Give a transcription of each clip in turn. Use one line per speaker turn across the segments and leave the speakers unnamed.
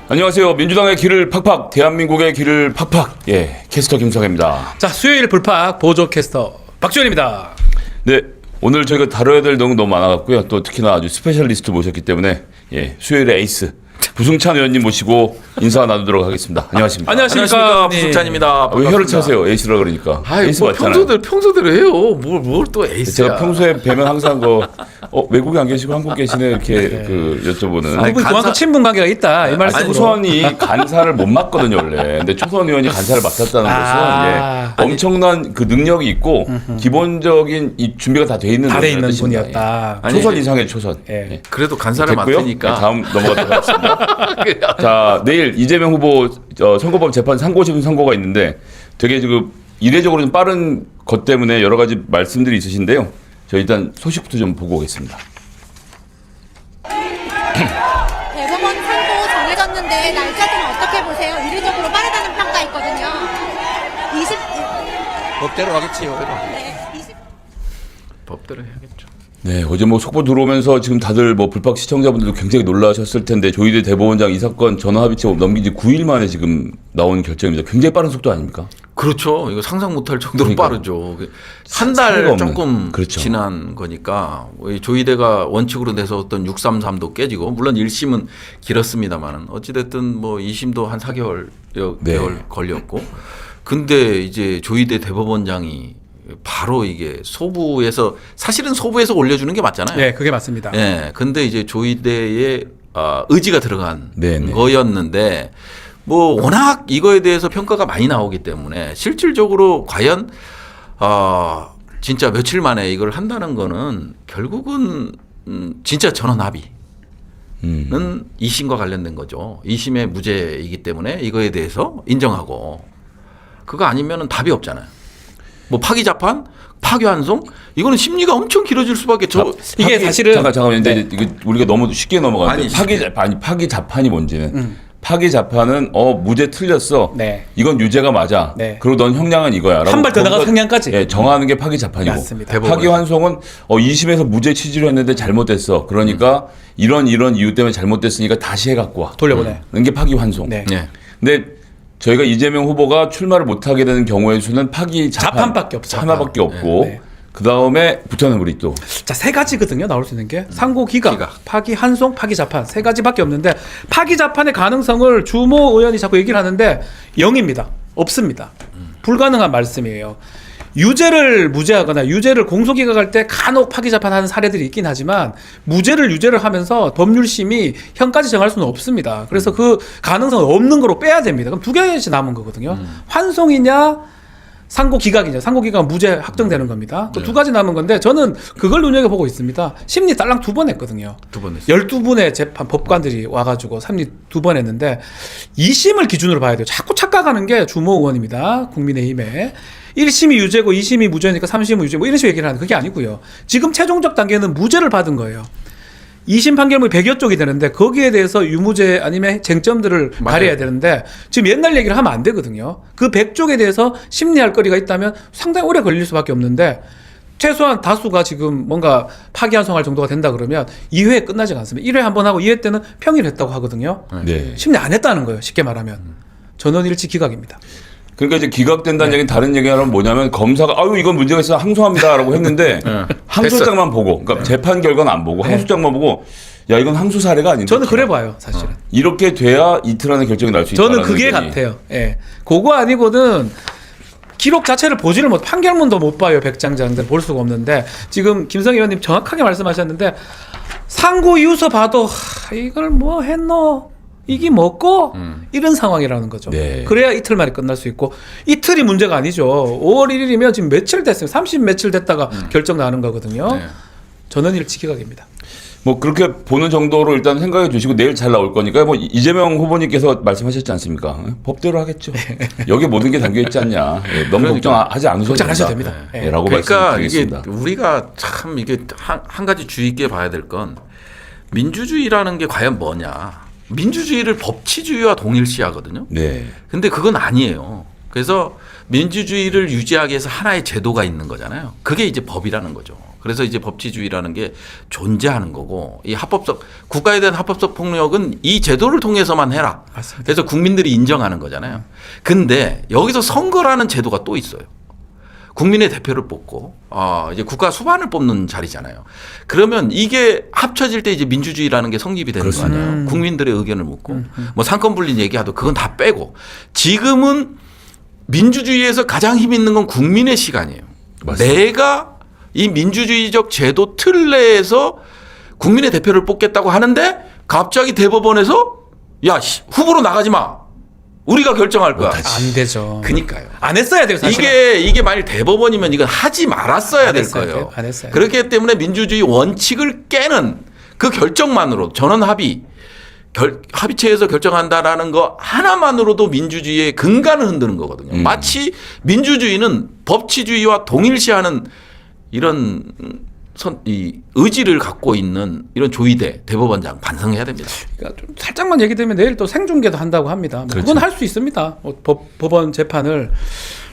안녕하세요. 민주당의 길을 팍팍, 대한민국의 길을 팍팍. 예, 캐스터 김성혜입니다.
자, 수요일 불팍 보조 캐스터 박주현입니다.
네, 오늘 저희가 다뤄야 될 내용 너무 많아갖고요. 또 특히나 아주 스페셜리스트 모셨기 때문에 예, 수요일의 에이스 부승찬 의원님 모시고 인사 나누도록 하겠습니다. 안녕하십니까?
안녕하십니까,
부승찬입니다.
왜 혀를 차세요? 에이스라 그러니까. 에이스
뭐
맞잖아요.
평소대로 해요. 뭘 또 에이스야.
제가 평소에 뵈면 항상 외국에 안 계시고 한국 계시네 이렇게 여쭤보는.
두분 그만큼 친분 관계가 있다 이 말씀으로.
초선이 간사를 못 맡거든요 원래. 근데 초선 의원이 간사를 맡았다는 것은 엄청난 그 능력이 있고 기본적인 이 준비가 다 돼 있는
다 돼 있는
뜻입니다.
분이었다.
예. 초선 이상의 초선.
예.
예.
그래도 간사를
됐고요.
맡으니까.
네, 다음 넘어가도록 하겠습니다. 자, 내일 이재명 후보 선거법 재판 상고심 선고가 있는데 되게 지금 이례적으로 좀 빠른 것 때문에 여러 가지 말씀들이 있으신데요. 저 일단 소식부터 좀 보고 오겠습니다.
대법원 선고 정해졌는데 날짜 좀 어떻게 보세요? 이례적으로 빠르다는 평가 있거든요. 20...
법대로 하겠지요.
네, 20...
법대로 해야겠죠.
네, 어제 속보 들어오면서 지금 다들 불팍 시청자분들도 굉장히 놀라셨을 텐데 조희대 대법원장 이 사건 전원합의체 넘긴 지 9일 만에 지금 나온 결정입니다. 굉장히 빠른 속도 아닙니까?
그렇죠. 이거 상상 못할 정도로
그러니까.
빠르죠. 한 달 조금
그렇죠.
지난 거니까 조희대가 원칙으로 내세웠던 633도 깨지고 물론 1심은 길었습니다만은 어찌됐든 2심도 한 4개월 개월 걸렸고 근데 이제 조희대 대법원장이 바로 이게 소부에서 사실은 소부에서 올려주는 게 맞잖아요.
네, 그게 맞습니다.
예. 근데 이제 조희대의 의지가 들어간
네네.
거였는데 워낙 이거에 대해서 평가가 많이 나오기 때문에 실질적으로 과연 진짜 며칠 만에 이걸 한다는 거는 결국은 진짜 전원 합의는 2심과 관련된 거죠. 2심의 무죄이기 때문에 이거에 대해서 인정하고 그거 아니면은 답이 없잖아요. 파기 자판, 파기환송 이거는 심리가 엄청 길어질 수밖에.
이게 사실은
잠깐만. 근데 이거 우리가 너무 쉽게 넘어가는데
아니,
파기 자판이 뭔지는 파기 자판은 무죄 틀렸어.
네.
이건 유죄가 맞아.
네.
그리고 넌 형량은 이거야.
한 발 더 나가서 형량까지.
예, 정하는 게 파기 자판이고.
맞습니다.
파기 환송은 2심에서 무죄 취지로 했는데 잘못됐어. 그러니까 이런 이유 때문에 잘못됐으니까 다시 해 갖고 와.
돌려보내.
이게 파기 환송.
네.
네.
근데 저희가 이재명 후보가 출마를 못하게 되는 경우의 수는 파기
자판밖에 없죠.
하나밖에 없고
네.
그 다음에 붙여는 우리 또
자, 세 가지거든요. 나올 수 있는 게 상고 기각,
기각.
파기 환송, 파기 자판 세 가지밖에 없는데 파기 자판의 가능성을 주모 의원이 자꾸 얘기를 하는데 0입니다. 없습니다. 불가능한 말씀이에요. 유죄를 무죄하거나 유죄를 공소기각할 때 간혹 파기 자판하는 사례들이 있긴 하지만 무죄를 유죄를 하면서 법률심이 형까지 정할 수는 없습니다. 그래서 그 가능성은 없는 거로 빼야 됩니다. 그럼 두 개씩 남은 거거든요. 환송이냐 상고 기각이냐. 상고 기각은 무죄 확정되는 겁니다. 그 두 가지 남은 건데 저는 그걸 눈여겨보고 있습니다. 심리 딸랑 2번 했거든요.
2번 했어요.
12분의 재판 법관들이 와가지고 심리 2번 했는데 2심을 기준으로 봐야 돼요. 자꾸 착각하는 게 주모 의원입니다. 국민의힘에. 1심이 유죄고 2심이 무죄니까 3심은 유죄 이런 식으로 얘기를 하는 그게 아니고요. 지금 최종적 단계는 무죄를 받은 거예요. 2심 판결문이 100여 쪽이 되는데 거기에 대해서 유무죄 아니면 쟁점들을 발휘해야 되는데 지금 옛날 얘기를 하면 안 되거든요. 그 100쪽에 대해서 심리할 거리가 있다면 상당히 오래 걸릴 수밖에 없는데 최소한 다수가 지금 뭔가 파기환송할 정도가 된다 그러면 2회에 끝나지 않습니다. 1회 한 번 하고 2회 때는 평일했다고 하거든요.
네.
심리 안 했다는 거예요. 쉽게 말하면. 전원일치 기각입니다.
그러니까 이제 기각된다는 얘기는 다른 얘기하면 뭐냐면 검사가 이건 문제가 있어 항소합니다라고 했는데 항소장만 보고 그러니까 재판 결과는 안 보고 항소장만 보고 야 이건 항소 사례가 아닌데
저는 그래 봐요. 사실은.
이렇게 돼야 이틀 안에 결정이 날 수 있다.
저는 그게 같아요. 예. 그거 아니고는 기록 자체를 보지를 못, 판결문도 못 봐요. 백장장들 볼 수가 없는데 지금 김성희 의원님 정확하게 말씀하셨는데 상고 이유서 봐도 이걸 뭐 했노? 이게 뭐고? 이런 상황이라는 거죠.
네.
그래야 이틀 만에 끝날 수 있고 이틀이 문제가 아니죠. 5월 1일이면 지금 며칠 됐어요. 30 며칠 됐다가 결정 나는 거거든요.
네.
전원일치 기각입니다.
그렇게 보는 정도로 일단 생각해 주시고 내일 잘 나올 거니까 이재명 후보님께서 말씀하셨지 않습니까? 법대로 하겠죠. 여기 모든 게 담겨 있지 않냐. 너무 걱정하지 않으셔도
걱정하셔도 됩니다.
라고
그러니까 이게
말씀드리겠습니다. 우리가
참 이게 한 가지 주의 있게 봐야 될 건 민주주의라는 게 과연 뭐냐. 민주주의를 법치주의와 동일시하거든요.
네.
근데 그건 아니에요. 그래서 민주주의를 유지하기 위해서 하나의 제도가 있는 거잖아요. 그게 이제 법이라는 거죠. 그래서 이제 법치주의라는 게 존재하는 거고 이 합법적 국가에 대한 합법적 폭력은 이 제도를 통해서만 해라.
맞습니다.
그래서 국민들이 인정하는 거잖아요. 근데 여기서 선거라는 제도가 또 있어요. 국민의 대표를 뽑고 이제 국가 수반을 뽑는 자리잖아요. 그러면 이게 합쳐질 때 이제 민주주의라는 게 성립이 되는 거 아니에요. 국민들의 의견을 묻고 뭐 상권 분리 얘기하도 그건 다 빼고 지금은 민주주의에서 가장 힘 있는 건 국민의 시간이에요.
맞습니다.
내가 이 민주주의적 제도 틀 내에서 국민의 대표를 뽑겠다고 하는데 갑자기 대법원에서 야 후보로 나가지 마. 우리가 결정할 거야.
안 되죠.
그니까요.
안 했어야 돼요, 사실.
이게 만일 대법원이면 이건 하지 말았어야 될 거예요.
안 했어요.
그렇기 때문에 민주주의 원칙을 깨는 그 결정만으로 전원 합의체에서 결정한다라는 거 하나만으로도 민주주의의 근간을 흔드는 거거든요. 마치 민주주의는 법치주의와 동일시하는 이런 이 의지를 갖고 있는 이런 조희대 대법원장 반성해야 됩니다.
그러니까 좀 살짝만 얘기되면 내일 또 생중계도 한다고 합니다. 뭐 그건 할 수 있습니다. 법원 재판을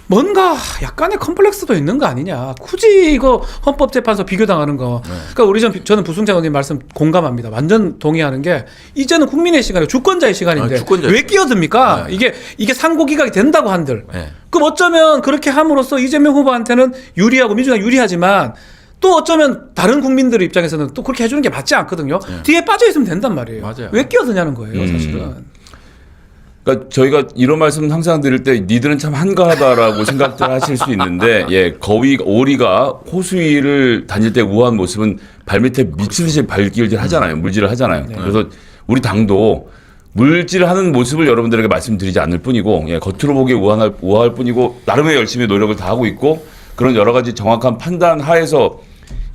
뭔가 약간의 컴플렉스도 있는 거 아니냐. 굳이 이거 헌법재판소 비교당하는 거. 그러니까 저는 부승장 의원님 말씀 공감합니다. 완전 동의하는 게 이제는 국민의 시간이고 주권자의 시간인데 왜 끼어듭니까? 이게 상고기각이 된다고 한들. 그럼 어쩌면 그렇게 함으로써 이재명 후보한테는 유리하고 민주당 유리하지만 또 어쩌면 다른 국민들의 입장에서는 또 그렇게 해주는 게 맞지 않거든요. 뒤에 빠져 있으면 된단 말이에요.
맞아요.
왜 끼어드냐는 거예요, 사실은.
그러니까 저희가 이런 말씀 항상 드릴 때 니들은 참 한가하다라고 생각들 하실 수 있는데 오리가 호수 위를 다닐 때 우아한 모습은 발밑에 미친 듯이 발길질 하잖아요. 물질을 하잖아요. 그래서 우리 당도 물질하는 모습을 여러분들에게 말씀드리지 않을 뿐이고 겉으로 보기에 우아할 뿐이고 나름의 열심히 노력을 다 하고 있고 그런 여러 가지 정확한 판단 하에서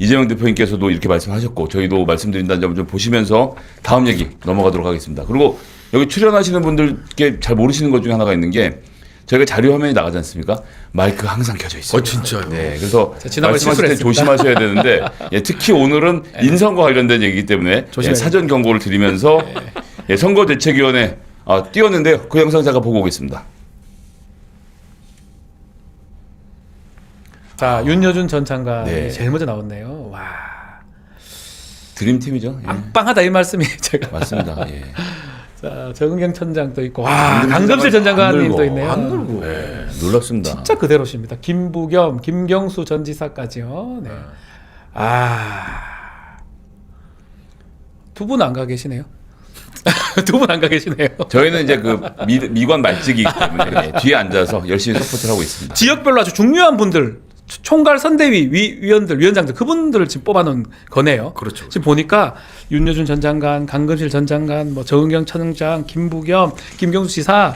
이재명 대표님께서도 이렇게 말씀하셨고 저희도 말씀드린다는 점을 좀 보시면서 다음 얘기 넘어가도록 하겠습니다. 그리고 여기 출연하시는 분들께 잘 모르시는 것 중에 하나가 있는 게 저희가 자료 화면이 나가지 않습니까? 마이크 항상 켜져 있어요.
진짜요?
네, 그래서
지난번에
말씀하실 때
실수를
조심하셔야 되는데 특히 오늘은 인선과 관련된 얘기이기 때문에 사전 경고를 드리면서 선거대책위원회 띄웠는데요. 그 영상 잠깐 보고 오겠습니다.
자, 윤여준 전 장관이
네.
제일 먼저 나왔네요. 와.
드림팀이죠.
빵빵하다 이 말씀이 제가.
맞습니다.
자, 정은경 천장도 있고, 와, 강금실 전 장관님도 있네요.
안 늘고.
놀랍습니다.
진짜 그대로십니다. 김부겸, 김경수 전 지사까지요. 네. 두 분 안 가 계시네요. 두 분 안 가 계시네요.
저희는 이제 그 미관 말직이기 때문에 뒤에 앉아서 열심히 서포트를 하고 있습니다.
지역별로 아주 중요한 분들, 총괄 선대위 위원장들 그분들을 지금 뽑아놓은 거네요.
그렇죠.
지금 보니까 윤여준 전 장관, 강금실 전 장관, 뭐 정은경 차장장, 김부겸, 김경수 지사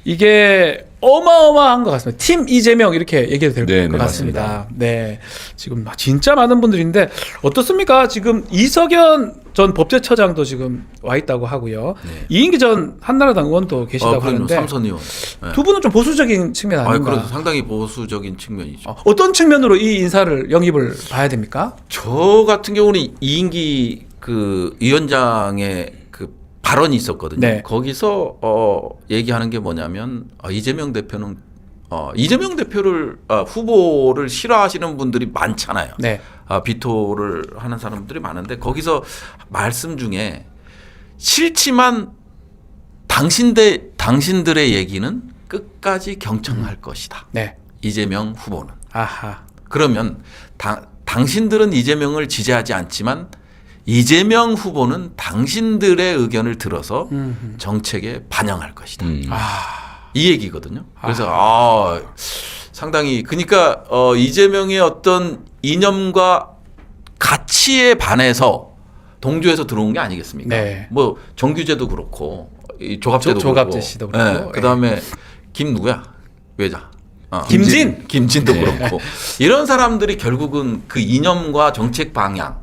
이게 어마어마한 것 같습니다. 팀 이재명 이렇게 얘기해도 될 것 같습니다.
맞습니다.
네, 지금 진짜 많은 분들인데 어떻습니까? 지금 이석연 전 법제처장도 지금 와 있다고 하고요. 이인기 전 한나라당 의원도 계시다고 하는데
삼선 의원.
두 분은 좀 보수적인 측면 아닌가?
그래서 상당히 보수적인 측면이죠.
어떤 측면으로 이 인사를 영입을 봐야 됩니까?
저 같은 경우는 이인기 그 위원장의 그 발언이 있었거든요.
네.
거기서 얘기하는 게 뭐냐면 이재명 대표는 이재명 대표를 후보를 싫어하시는 분들이 많잖아요.
네.
비토를 하는 사람들이 많은데 거기서 말씀 중에 싫지만 당신들의 얘기는 끝까지 경청할 것이다.
네.
이재명 후보는.
아하.
그러면 당신들은 이재명을 지지하지 않지만 이재명 후보는 당신들의 의견을 들어서 정책에 반영할 것이다. 이 얘기거든요. 그래서 상당히 그러니까 이재명의 어떤 이념과 가치에 반해서 동조해서 들어온 게 아니겠습니까?
네.
뭐 정규제도 그렇고 이 조갑제도
조갑제
그렇고.
씨도 그렇고.
네. 그다음에 김 누구야? 외자.
김진도
그렇고 이런 사람들이 결국은 그 이념과 정책 방향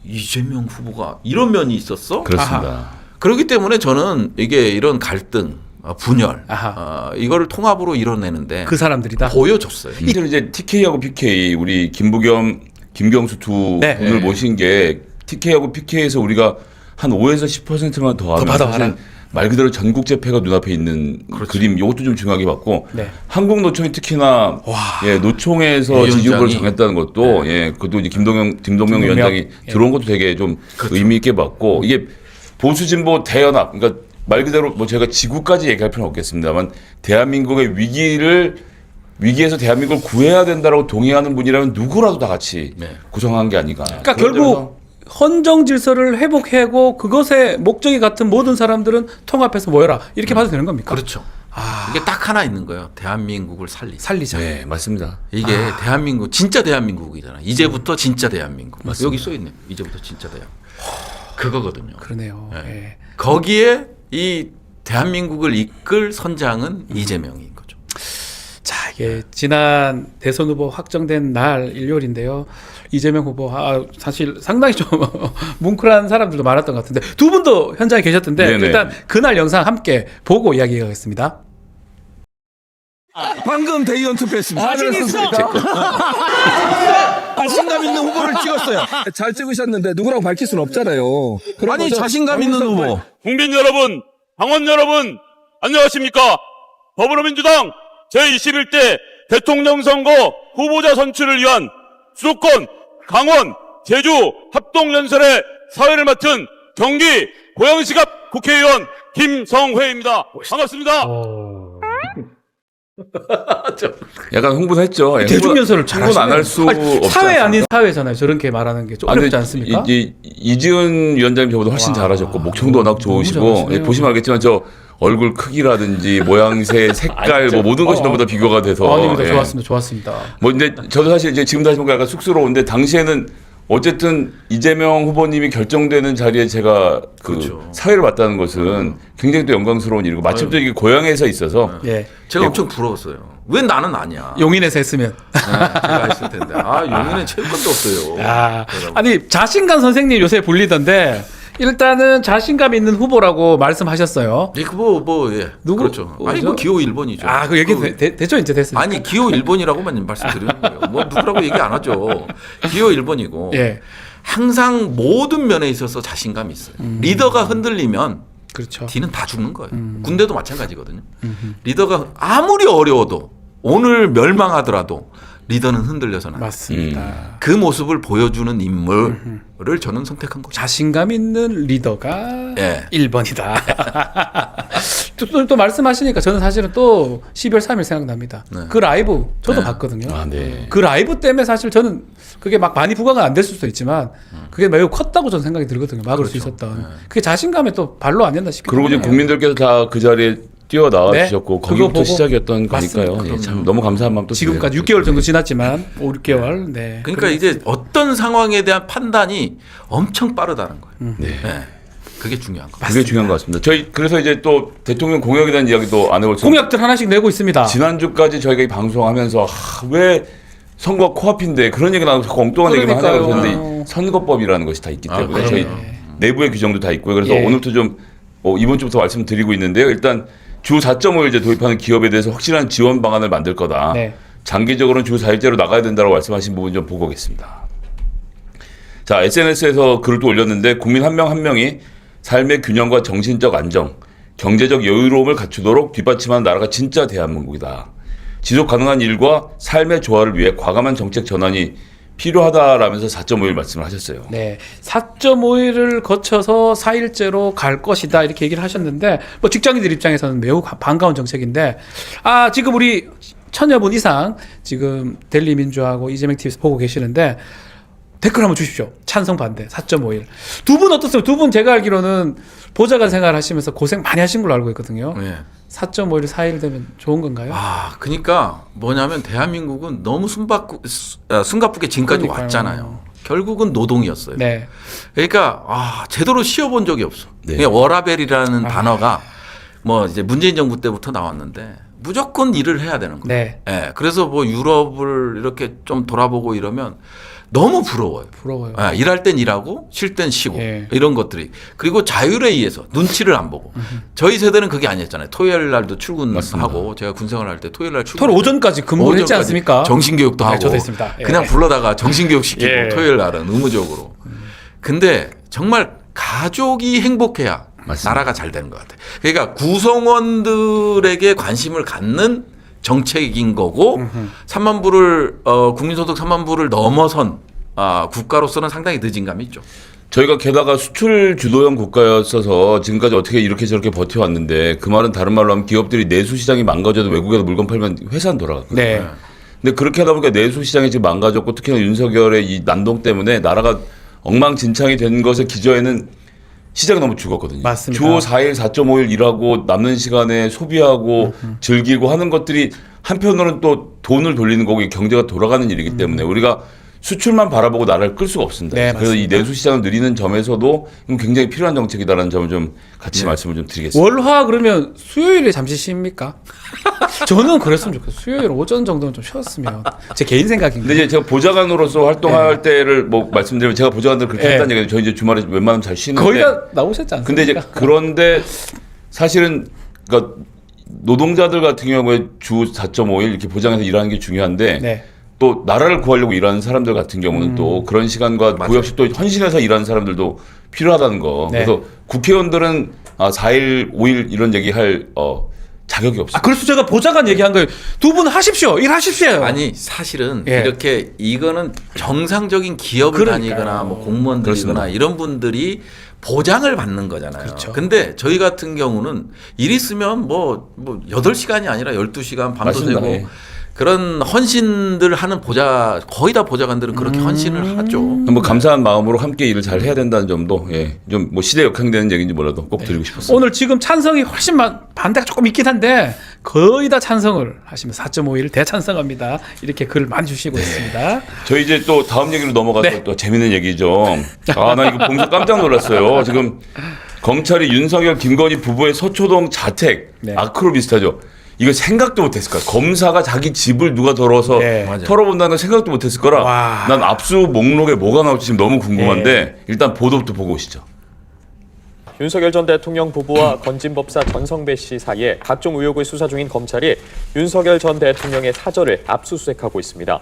이재명 후보가 이런 면이 있었어?
그렇습니다.
그렇기 때문에 저는 이게 이런 갈등, 분열,
아하.
이거를 통합으로 이뤄내는데
그 사람들이다.
보여줬어요.
이들 이제 TK하고 PK 우리 김부겸, 김경수 두
네.
분을 모신 게 TK하고 PK에서 우리가 한 5에서 10%만 더 하면
받아와라.
사실 말 그대로 전국 재패가 눈앞에 있는 그림 이것도 좀 중요하게 봤고
네.
한국 노총이 특히나 예, 노총에서
위원장이.
지지율을 정했다는 것도 예, 그것도 이제 김동명 위원장이
예.
들어온 것도 되게 좀 의미 있게 봤고 이게 보수 진보 대연합 그러니까 말 그대로 뭐 제가 지구까지 얘기할 필요는 없겠습니다만 대한민국의 위기에서 대한민국을 구해야 된다라고 동의하는 분이라면 누구라도 다 같이
네.
구성한 게 아닌가.
그러니까 결국 헌정 질서를 회복하고 그것의 목적이 같은 모든 사람들은 통합해서 모여라 이렇게 봐도 되는 겁니까?
그렇죠. 이게 딱 하나 있는 거예요. 대한민국을 살리자.
살리자.
네, 맞습니다.
이게 대한민국 진짜 대한민국이잖아. 이제부터 진짜 대한민국. 여기 써 있네요. 이제부터 진짜 대한민국. 그거거든요.
그러네요.
네.
예.
거기에 이 대한민국을 이끌 선장은 이재명인 거죠.
자, 이게 지난 대선 후보 확정된 날 일요일인데요. 이재명 후보 사실 상당히 좀 뭉클한 사람들도 많았던 것 같은데 두 분도 현장에 계셨던데
네네.
일단 그날 영상 함께 보고 이야기하겠습니다.
방금 대의원 투표했습니다.
자신 있어.
자신감 있는 후보를 찍었어요. 잘 찍으셨는데 누구라고 밝힐 수는 없잖아요. 아니 자신감 있는 후보.
국민 여러분, 당원 여러분, 안녕하십니까? 더불어민주당 제21대 대통령 선거 후보자 선출을 위한 수도권, 강원, 제주 합동연설의 사회를 맡은 경기 고양시 앞 국회의원 김성회입니다. 반갑습니다.
약간 흥분했죠. 예,
대중연설을 잘
흥분 안 할 수 없지
사회
않습니까?
아닌 사회잖아요. 저렇게 말하는 게 좀
아, 근데
어렵지 않습니까?
이지은 위원장님 저보다 훨씬 잘하셨고 목청도 워낙 좋으시고
잘하시네요.
예, 보시면 알겠지만 저 얼굴 크기라든지 모양새, 색깔 뭐 모든 것이 너무나 비교가 돼서
아닙니다.
예.
좋았습니다.
뭐 근데 저도 사실 이제 지금 다시 보니까 약간 쑥스러운데 당시에는 어쨌든 이재명 후보님이 결정되는 자리에 제가 그
그렇죠.
사회를 맡다는 것은 굉장히 또 영광스러운 일이고 마침 또 이게 고향에서 있어서
예.
제가 엄청 부러웠어요. 왜 나는 아니야?
용인에서 했으면.
제가 했을 텐데. 용인은 체육관도 없어요.
아니 자신감 선생님 요새 불리던데 일단은 자신감 있는 후보라고 말씀하셨어요.
예, 예.
누구?
그렇죠. 아니,
뭐죠?
뭐 기호 1번이죠.
그 얘기 됐죠 이제 됐습니다.
아니, 기호 1번이라고만 말씀드리는 거예요. 뭐 누구라고 얘기 안 하죠. 기호 1번이고.
예.
항상 모든 면에 있어서 자신감이 있어요. 리더가 흔들리면
그렇죠.
뒤는 다 죽는 거예요. 군대도 마찬가지거든요. 리더가 아무리 어려워도 오늘 멸망하더라도 리더는 흔들려서는 안 돼요.
맞습니다.
그 모습을 보여주는 인물을 저는 선택한 거죠.
자신감 있는 리더가
예.
1번이다. 또 말씀하시니까 저는 사실은 또 12월 3일 생각납니다.
네.
그 라이브 저도
네.
봤거든요.
아, 네.
그 라이브 때문에 사실 저는 그게 막 많이 부각은 안 됐을 수도 있지만 그게 매우 컸다고 저는 생각이 들거든요. 막을 수 있었던. 그게 자신감에 또 발로 안 된다 싶기
그리고 이제
때문에.
국민들께서 다 그 자리에 뛰어나와
네.
주셨고
그거
거기부터
보고
시작이었던
맞습니다.
거니까요. 예, 참 너무 감사한 마음 또
지금까지
드려요.
6개월 정도 지났지만 5, 6개월. 네.
그러니까 이제 어떤 상황에 대한 판단이 엄청 빠르다는 거예요.
네.
네. 그게 중요한 거예요.
그게 중요한 것 같습니다. 저희 그래서 이제 또 대통령 공약에 대한 이야기도 안 해볼 수
공약들 하나씩 내고 있습니다.
지난주까지 저희가 이 방송하면서 왜 선거가 코앞인데 그런 얘기 나오고 자꾸 엉뚱한 얘기만 하냐고
그러니까요.
그러는데 선거법이라는 것이 다 있기 때문에
그럼요.
저희 내부의 규정도 다 있고요. 그래서
예.
오늘도 좀 이번 주부터 말씀드리고 있는데요. 일단 주 4.5일 이제 도입하는 기업에 대해서 확실한 지원 방안을 만들 거다.
네.
장기적으로는 주 4일제로 나가야 된다고 말씀하신 부분 좀 보고 오겠습니다. 자, SNS에서 글을 또 올렸는데 국민 한 명 한 명이 삶의 균형과 정신적 안정, 경제적 여유로움을 갖추도록 뒷받침하는 나라가 진짜 대한민국이다. 지속 가능한 일과 삶의 조화를 위해 과감한 정책 전환이 필요하다라면서 4.5일 말씀을 하셨어요.
네, 4.5일을 거쳐서 4일제로 갈 것이다 이렇게 얘기를 하셨는데 뭐 직장인들 입장에서는 매우 반가운 정책인데 지금 우리 1000여 분 이상 지금 델리 민주하고 이재명 TV에서 보고 계시는데 댓글 한번 주십시오. 찬성 반대 4.5일. 두 분 어떠세요? 두 분 제가 알기로는 보좌관 생활 하시면서 고생 많이 하신 걸로 알고 있거든요.
네.
4.5일 4일 되면 좋은 건가요?
그러니까 뭐냐면 대한민국은 너무 숨가쁘게 지금까지
그러니까요.
왔잖아요. 결국은 노동이었어요.
네.
그러니까 제대로 쉬어본 적이 없어.
네.
그냥 워라벨이라는 단어가 뭐 이제 문재인 정부 때부터 나왔는데 무조건 일을 해야 되는 거예요.
네.
예, 그래서 뭐 유럽을 이렇게 좀 돌아보고 이러면 너무 부러워요.
부러워요.
예, 일할 땐 일하고 쉴 땐 쉬고
예.
이런 것들이 그리고 자율에 의해서 눈치를 안 보고 저희 세대는 그게 아니었잖아요. 토요일 날도 출근하고 제가 군생활 할 때 토요일 날 출근.
토요일 오전까지 근무를 했지 않습니까?
정신교육도
네,
하고.
저도 했습니다. 예.
그냥 불러다가 정신교육 시키고
예.
토요일 날은 의무적으로. 근데 정말 가족이 행복해야
맞습니다.
나라가 잘 되는 것 같아요. 그러니까 구성원들에게 관심을 갖는 정책인 거고 3만 불을 국민소득 3만 불을 넘어선 국가로서는 상당히 늦은 감이 있죠.
저희가 게다가 수출 주도형 국가였어서 지금까지 어떻게 이렇게 저렇게 버텨왔는데 그 말은 다른 말로 하면 기업들이 내수 시장이 망가져도 외국에서 물건 팔면 회사는 돌아갔거든요.
네.
근데 그렇게 하다 보니까 내수 시장이 지금 망가졌고 특히나 윤석열의 이 난동 때문에 나라가 엉망진창이 된 것의 기저에는 시장이 너무 죽었거든요.
맞습니다.
주 4일 4.5일 일하고 남는 시간에 소비하고 즐기고 하는 것들이 한편으로는 또 돈을 돌리는 거고 경제가 돌아가는 일이기 때문에 우리가 수출만 바라보고 나라를 끌 수가 없습니다.
네,
그래서 이
맞습니다.
내수 시장을 늘리는 점에서도 이건 굉장히 필요한 정책이다라는 점을 좀 같이 말씀을 좀 드리겠습니다.
월화 그러면 수요일에 잠시 쉽니까? 저는 그랬으면 좋겠어요. 수요일 오전 정도는 좀 쉬었으면 제 개인 생각입니다.
근데 이제 제가 보좌관으로서 활동할 때를 뭐 말씀드리면 제가 보좌관들 그렇게
네.
했다는 얘기예요. 저희 이제 주말에 웬만하면 잘 쉬는데
거의 다 나오셨지 않습니까?
근데 이제 그런데 사실은 그러니까 노동자들 같은 경우에 주 4.5일 이렇게 보장해서 일하는 게 중요한데
네.
또 나라를 구하려고 일하는 사람들 같은 경우는 또 그런 시간과 그 역시 또 헌신해서 일하는 사람들도 필요하다는 거.
네.
그래서 국회의원들은 4일, 5일 이런 얘기할 자격이 없어요.
그래서 제가 보좌관 얘기한 거예요. 두 분 하십시오. 일하십시오.
아니 사실은
예.
이렇게 이거는 정상적인 기업을
그러니까요.
다니거나 뭐 공무원들이거나
그렇습니다.
이런 분들이 보장을 받는 거잖아요.
그렇죠.
근데 저희 같은 경우는 일 있으면 뭐 8시간이 아니라 12시간 밤도
맞습니다.
새고
예.
그런 헌신들 하는 거의 다 보좌관들은 그렇게 헌신을 하죠.
뭐 감사한 마음으로 함께 일을 잘 해야 된다는 점도 좀 뭐 시대 역행되는 얘기인지 몰라도 꼭 드리고 싶었어요.
오늘 지금 찬성이 훨씬 반대가 조금 있긴 한데 거의 다 찬성을 하시면 4.5일 대찬성합니다. 이렇게 글을 많이 주시고 있습니다.
저희 이제 또 다음 얘기로 넘어가서
네.
또 재밌는 얘기죠. 나 이거 보면서 깜짝 놀랐어요. 지금 검찰이 윤석열, 김건희 부부의 서초동 자택
네.
아크로비스타죠. 이거 생각도 못했을 거야. 검사가 자기 집을 누가 덜어서
네.
맞아요.
털어본다는 건 생각도 못했을 거라.
와.
난 압수 목록에 뭐가 나올지 지금 너무 궁금한데 일단 보도부터 보고 오시죠.
윤석열 전 대통령 부부와 건진법사 전성배 씨 사이에 각종 의혹을 수사 중인 검찰이 윤석열 전 대통령의 사저를 압수수색하고 있습니다.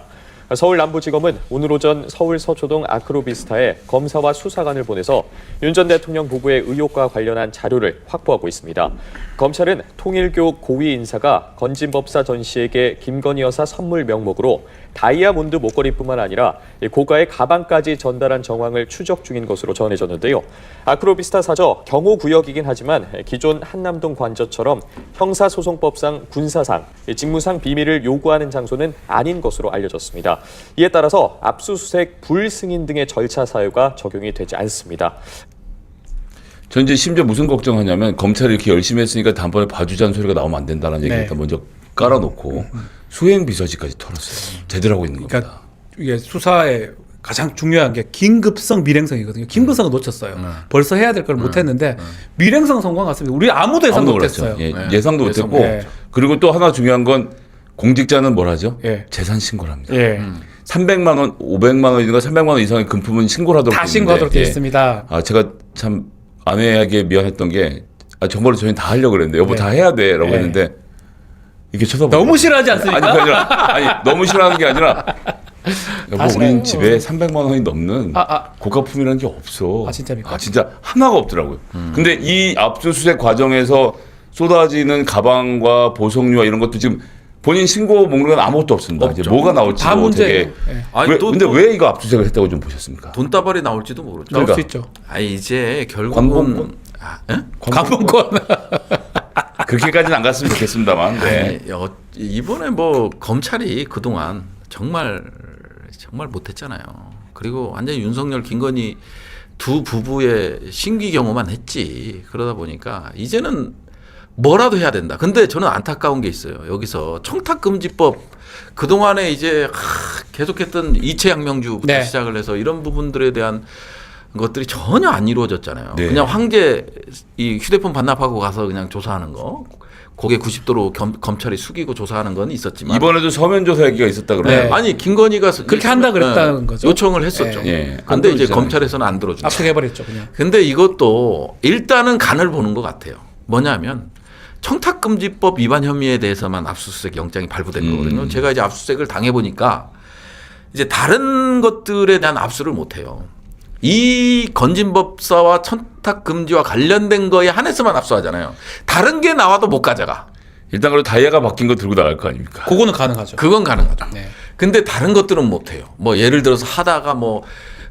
서울 남부지검은 오늘 오전 서울 서초동 아크로비스타에 검사와 수사관을 보내서 윤 전 대통령 부부의 의혹과 관련한 자료를 확보하고 있습니다. 검찰은 통일교 고위 인사가 건진법사 전 씨에게 김건희 여사 선물 명목으로 다이아몬드 목걸이뿐만 아니라 고가의 가방까지 전달한 정황을 추적 중인 것으로 전해졌는데요. 아크로비스타 사저 경호구역이긴 하지만 기존 한남동 관저처럼 형사소송법상 군사상, 직무상 비밀을 요구하는 장소는 아닌 것으로 알려졌습니다. 이에 따라서 압수수색 불승인 등의 절차 사유가 적용이 되지 않습니다.
전 이제 심지어 무슨 걱정하냐면 검찰이 이렇게 열심히 했으니까 다음번에 봐주자는 소리가 나오면 안 된다는 얘기
네.
일단 먼저 깔아놓고 수행비서직까지 털었어요. 제대로 하고 있는 겁니다.
그러니까 이게 수사에 가장 중요한 게 긴급성, 밀행성이거든요. 긴급성을 놓쳤어요. 벌써 해야 될 걸 못했는데 밀행성 성공 같습니다. 우리 아무도 예상
아무도
못했어요.
몰랐죠. 예,
네.
예상도
예상
못했고
못.
그리고 또 하나 중요한 건 공직자는 뭘 하죠?
예.
재산 신고를 합니다.
예.
300만 원, 500만 원인가 300만 원 이상의 금품은 신고를 하도록
다
돼 있는데,
신고하도록 되어
예.
있습니다.
제가 참 아내에게 미안했던 게 정말로 저희는 다 하려고 그랬는데 여보
네.
다 해야 돼라고
네.
했는데 이게 쳐다보고
너무 싫어하지 않습니까?
아니, 그게 아니라 너무 싫어하는 게 아니라 여보
다시
우린
해요.
집에 300만 원이 넘는
아.
고가품이라는 게 없어.
아, 진짜입니까?
진짜 하나가 없더라고요. 근데 이 압수수색 과정에서 쏟아지는 가방과 보석류와 이런 것도 지금 본인 신고 목록에는 아무것도 없습니다. 이제 뭐가 나올지
다 문제예요.
되게
예.
아니,
근데 왜 이거 압수수색을 했다고 좀 보셨습니까?
돈다발이 나올지도 모르죠.
나올
그러니까.
수 있죠.
이제 결국은
관봉권?
가본권.
그렇게까지는 안 갔으면 좋겠습니다만. 네.
아니, 이번에 뭐 검찰이 그동안 정말 못했잖아요. 그리고 완전히 윤석열, 김건희 두 부부의 신기 경험만 했지. 그러다 보니까 이제는 뭐라도 해야 된다. 근데 저는 안타까운 게 있어요. 여기서 청탁금지법 그동안에 이제 계속했던 이채양명주부터
네.
시작을 해서 이런 부분들에 대한 것들이 전혀 안 이루어졌잖아요.
네.
그냥 황제 이 휴대폰 반납하고 가서 그냥 조사하는 거. 고개 90도로 검찰이 숙이고 조사하는 건 있었지만
이번에도 서면 조사 얘기가 있었다 그러네요.
네.
아니 김건희가
그렇게 한다 그랬다는 거죠.
요청을 했었죠.
예. 예. 안
근데 이제
들어주잖아요.
검찰에서는 안 들어주죠.
압수해버렸죠, 그냥.
근데 이것도 일단은 간을 보는 것 같아요. 뭐냐면 청탁금지법 위반 혐의에 대해서만 압수수색 영장이 발부된 거거든요. 제가 이제 압수수색을 당해보니까 이제 다른 것들에 대한 압수를 못해요. 이 건진법사와 청탁 금지와 관련된 거에 한해서만 압수하잖아요. 다른 게 나와도 못 가져가.
일단 그래도 다이아가 바뀐 거 들고 나갈 거 아닙니까?
그거는 가능하죠.
그건 가능하죠.
네.
근데 다른 것들은 못 해요. 뭐 예를 들어서 하다가 뭐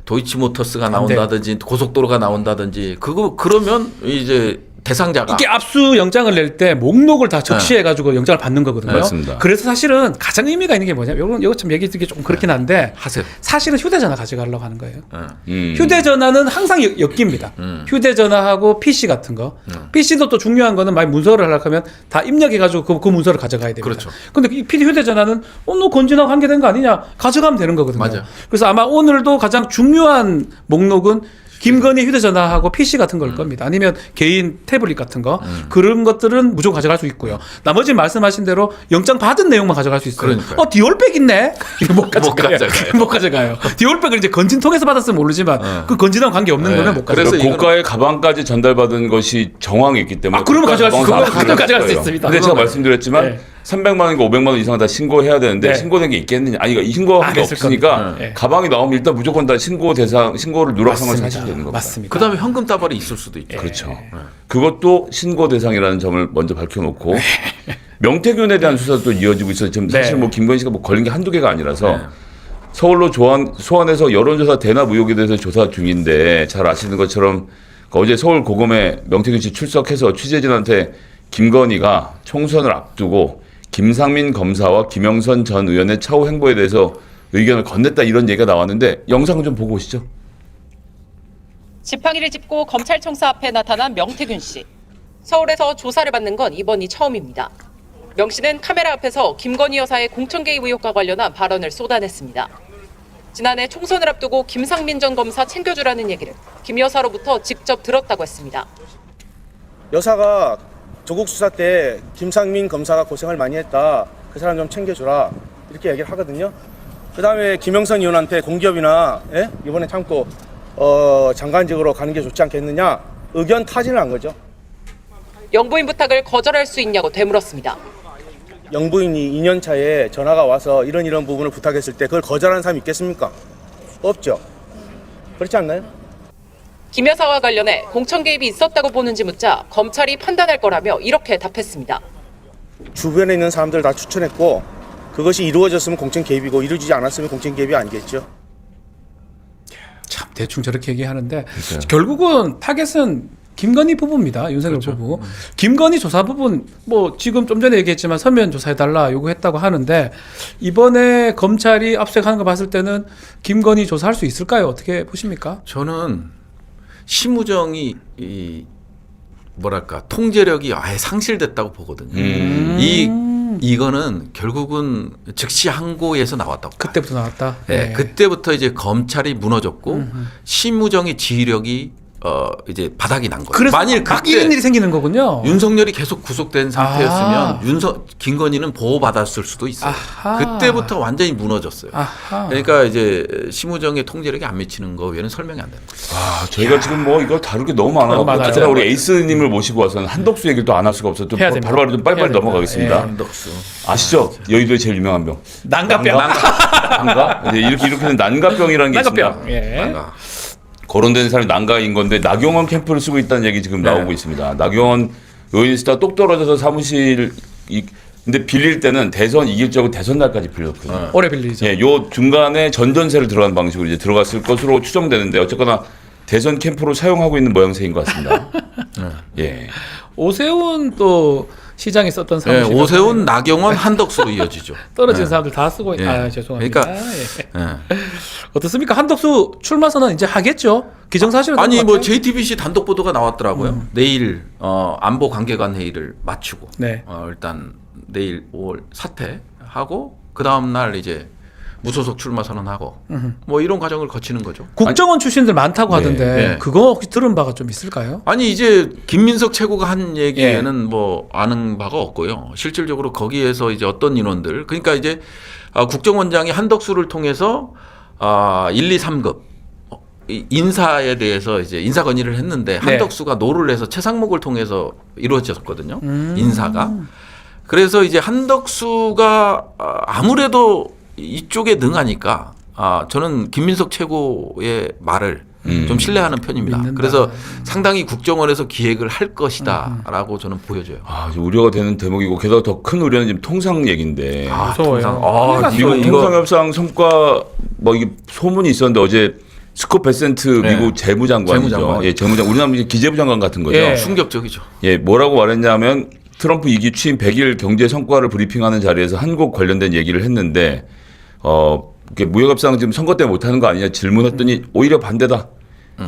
도이치모터스가 나온다든지 고속도로가 나온다든지 그러면 이제 대상자가
이게 압수 영장을 낼 때 목록을 다 적시해 가지고 영장을 받는 거거든요.
맞습니다.
그래서 사실은 가장 의미가 있는 게 뭐냐면 이거 참 얘기 듣기 조금 그렇긴 한데
하세요.
사실은 휴대전화 가져가려고 하는 거예요.
네.
휴대전화는 항상 엮입니다. 휴대전화하고 PC 같은 거. PC도 또 중요한 거는 만약 문서를 하려고 하면 다 입력해가지고 그 문서를 가져가야 됩니다.
그렇죠.
근데 이 PD 휴대전화는 너 건진하고 관계된 거 아니냐? 가져가면 되는 거거든요.
맞아요.
그래서 아마 오늘도 가장 중요한 목록은 김건희 휴대전화하고 PC 같은 걸 겁니다. 아니면 개인 태블릿 같은 거 그런 것들은 무조건 가져갈 수 있고요. 나머지 말씀하신 대로 영장 받은 내용만 가져갈 수 있어요.
그러니까요.
디올백 있네. 이거 못 가져가요.
가져가요.
못 가져가요. 디올백을 이제 건진통에서 받았으면 모르지만 그 건진하고 관계 없는
네.
거는 못 가져가요.
그래서
그러니까 고가의 가방까지 전달받은 것이 정황이 있기 때문에
그러면
고가
가져갈 수
가방은
있어요.
다
그건 가져갈 수
거예요.
있습니다.
근데 제가
그거는.
말씀드렸지만
네.
300만 원이고 500만 원 이상 다 신고해야 되는데
네.
신고된 게 있겠느냐? 아니 이거 신고한 게
있을
없으니까
겁니다. 네.
가방이 나오면 일단 무조건 다 신고를 누락 상을
맞습니다.
사셔야 되는 겁니다.
맞습니다.
그다음에 현금 따발이 있을 수도 있죠.
그렇죠. 그것도 신고 대상이라는 점을 먼저 밝혀놓고 명태균에 대한 수사도 이어지고 있어서 지금 사실
네.
뭐 김건희 씨가 뭐 걸린 게 한두 개가 아니라서
네.
서울로 소환해서 여론조사 대납 의혹에 대해서 조사 중인데 잘 아시는 것처럼 어제 서울 고검에 명태균 씨 출석해서 취재진한테 김건희가 총선을 앞두고 김상민 검사와 김영선 전 의원의 차후 행보에 대해서 의견을 건넸다 이런 얘기가 나왔는데 영상을 좀 보고 오시죠.
지팡이를 짚고 검찰청사 앞에 나타난 명태균 씨. 서울에서 조사를 받는 건 이번이 처음입니다. 명 씨는 카메라 앞에서 김건희 여사의 공천 개입 의혹과 관련한 발언을 쏟아냈습니다. 지난해 총선을 앞두고 김상민 전 검사 챙겨주라는 얘기를 김 여사로부터 직접 들었다고 했습니다.
여사가 조국 수사 때 김상민 검사가 고생을 많이 했다. 그 사람 좀 챙겨주라. 이렇게 얘기를 하거든요. 그 다음에 김영선 의원한테 공기업이나 이번에 참고 장관직으로 가는 게 좋지 않겠느냐. 의견 타진을 한 거죠.
영부인 부탁을 거절할 수 있냐고 되물었습니다.
영부인이 2년 차에 전화가 와서 이런 부분을 부탁했을 때 그걸 거절하는 사람이 있겠습니까? 없죠. 그렇지 않나요?
김 여사와 관련해 공천 개입이 있었다고 보는지 묻자 검찰이 판단할 거라며 이렇게 답했습니다.
주변에 있는 사람들 다 추천했고 그것이 이루어졌으면 공천 개입이고 이루어지지 않았으면 공천 개입이 아니겠죠.
참 대충 저렇게 얘기하는데 결국은 타겟은 김건희 부부입니다. 윤석열 부부. 김건희 조사 부분 뭐 지금 좀 전에 얘기했지만 서면 조사해달라 요구했다고 하는데 이번에 검찰이 압수하는 거 봤을 때는 김건희 조사할 수 있을까요? 어떻게 보십니까?
저는 심우정이 뭐랄까 통제력이 아예 상실됐다고 보거든요. 이거는 결국은 즉시 항고에서 나왔다고.
그때부터 나왔다.
네,
네.
그때부터 이제 검찰이 무너졌고 심우정의 지휘력이 이제 바닥이 난 거예요.
그래서
만일
막
그때
이런 일이 생기는 거군요.
윤석열이 계속 구속된 상태였으면 김건희는 보호받았을 수도 있어요.
아하.
그때부터 완전히 무너졌어요.
아하.
그러니까 이제 심우정의 통제력이 안 미치는 거 외에는 설명이 안 되는 거예요.
아, 저희가 지금 뭐 이거 다룰 게 너무 많아요.
많아요.
특히나 우리 에이스님을 모시고 와서는 한덕수 얘기를 또 안 할 수가 없어서 좀
해야 됩니다.
바로바로 좀 빨리빨리
해야 됩니다.
넘어가겠습니다.
한덕수.
아시죠? 여의도의 제일 유명한 병.
난가병.
난가? 이제 이렇게는 난가병이라는 게 있습니다.
난가병. 예.
난가.
거론된 사람이 난가인 건데 나경원 캠프를 쓰고 있다는 얘기 지금 나오고 있습니다. 나경원 의원이 쓰다 똑 떨어져서 사무실 근데 빌릴 때는 대선 이길 줄 알고 대선 날까지 빌렸거든요.
오래 빌리죠.
예, 요 중간에 전전세를 들어간 방식으로 이제 들어갔을 것으로 추정되는데 어쨌거나 대선 캠프로 사용하고 있는 모양새인 것 같습니다. 예.
오세훈 또 시장에 썼던
네,
사무실.
오세훈, 나경원, 한덕수로 이어지죠.
떨어진 사람들 다 쓰고
예.
죄송합니다.
그러니까
예. 어떻습니까? 한덕수 출마 선언 이제 하겠죠? 기정사실은
아니 뭐 JTBC 단독 보도가 나왔더라고요. 내일 안보 관계관 회의를 마치고
네.
일단 내일 5월 사퇴하고 그 다음 날 이제 무소속 출마 선언하고 뭐 이런 과정을 거치는 거죠.
국정원 출신들 많다고 하던데
네.
그거 혹시 들은 바가 좀 있을까요?
아니 이제 김민석 최고가 한 얘기에는 뭐 아는 바가 없고요. 실질적으로 거기에서 이제 어떤 인원들 그러니까 이제 국정원장이 한덕수를 통해서 1, 2, 3급 인사에 대해서 이제 인사 건의를 했는데 한덕수가 노를 해서 최상목을 통해서 이루어졌거든요. 인사가. 그래서 이제 한덕수가 아무래도 이쪽에 능하니까 저는 김민석 최고의 말을 좀 신뢰하는 편입니다.
믿는다.
그래서 상당히 국정원에서 기획을 할 것이다라고 저는 보여져요.
아, 지금 우려가 되는 대목이고 게다가 더 큰 우려는 지금 통상 얘기인데.
무서워요.
미국 통상협상 성과 뭐 이게 소문이 있었는데 어제 스콧 베센트 미국 재무장관이죠.
재무장관.
예, 재무장 우리나라 이제 기재부 장관 같은 거죠.
예.
충격적이죠.
예, 뭐라고 말했냐면 트럼프 2기 취임 100일 경제 성과를 브리핑하는 자리에서 한국 관련된 얘기를 했는데 이렇게 무역협상 지금 선거 때문에 못하는 거 아니냐 질문했더니 오히려 반대다.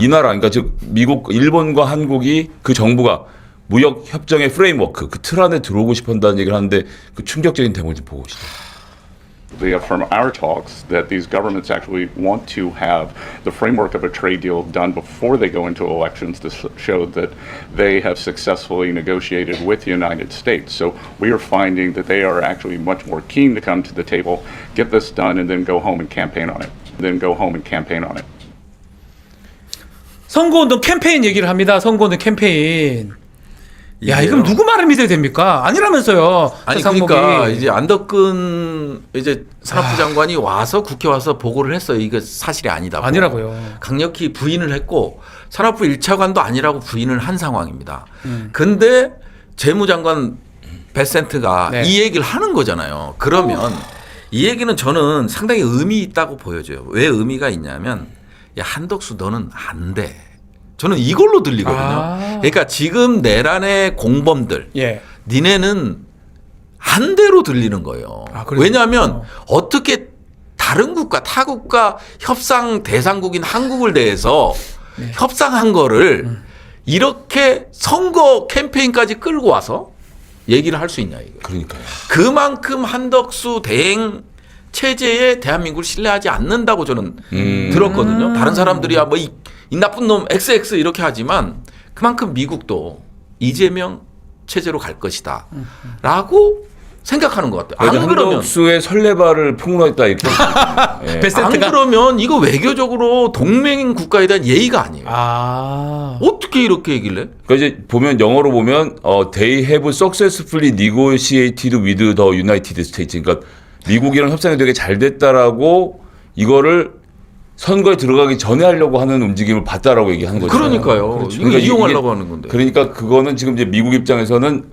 이 나라, 그러니까 즉 미국, 일본과 한국이 그 정부가 무역 협정의 프레임워크, 그 틀 안에 들어오고 싶어한다는 얘기를 하는데 그 충격적인 대목을 좀 보고 계시죠.
They affirm our talks that these governments actually want to have the framework of a trade deal done before they go into elections to show that they have successfully negotiated with the United States. So we are finding that they are actually much more keen to come to the table, get this done, and then go home and campaign on it.
선거운동 캠페인 얘기를 합니다. 선거운동 캠페인. 야,
이게요.
이건 누구 말을 믿어야 됩니까? 아니라면서요.
아니
상목이.
그러니까 이제 안덕근 이제 산업부 장관이 와서 국회 와서 보고를 했어요. 이게 사실이 아니다.
아니라고요.
강력히 부인을 했고 산업부 1차관도 아니라고 부인을 한 상황입니다. 근데 재무장관 베센트가
네.
이 얘기를 하는 거잖아요. 그러면 이 얘기는 저는 상당히 의미 있다고 보여져요. 왜 의미가 있냐면 야 한덕수 너는 안 돼. 저는 이걸로 들리거든요. 그러니까 지금 내란의 공범들
예.
니네는 한 대로 들리는 거예요. 왜냐하면 어떻게 다른 국가 타국가 협상 대상국인 한국을 대해서 협상한 거를 이렇게 선거 캠페인까지 끌고 와서 얘기를 할 수 있냐 이거.
그러니까요.
그만큼 한덕수 대행 체제에 대한민국을 신뢰하지 않는다고 저는 들었거든요. 다른 사람들이야 뭐 이 나쁜 놈 XX 이렇게 하지만 그만큼 미국도 이재명 체제로 갈 것이다 라고 생각하는 것 같아요. 안 그러면
한덕수의 설레발을 폭로했다 이렇게. 예.
안 그러면 이거 외교적으로 동맹 국가에 대한 예의가 아니에요. 어떻게 이렇게 얘기를 해?
그러니까 이제 보면 영어로 보면 they have successfully negotiated with the United States. 그러니까 미국이랑 협상이 되게 잘 됐다라고 이거를 선거에 들어가기 전에 하려고 하는 움직임을 봤다라고 얘기하는 거죠.
그러니까요.
그렇죠.
이거 이용하려고 하는 건데.
그러니까 그거는 지금 이제 미국 입장에서는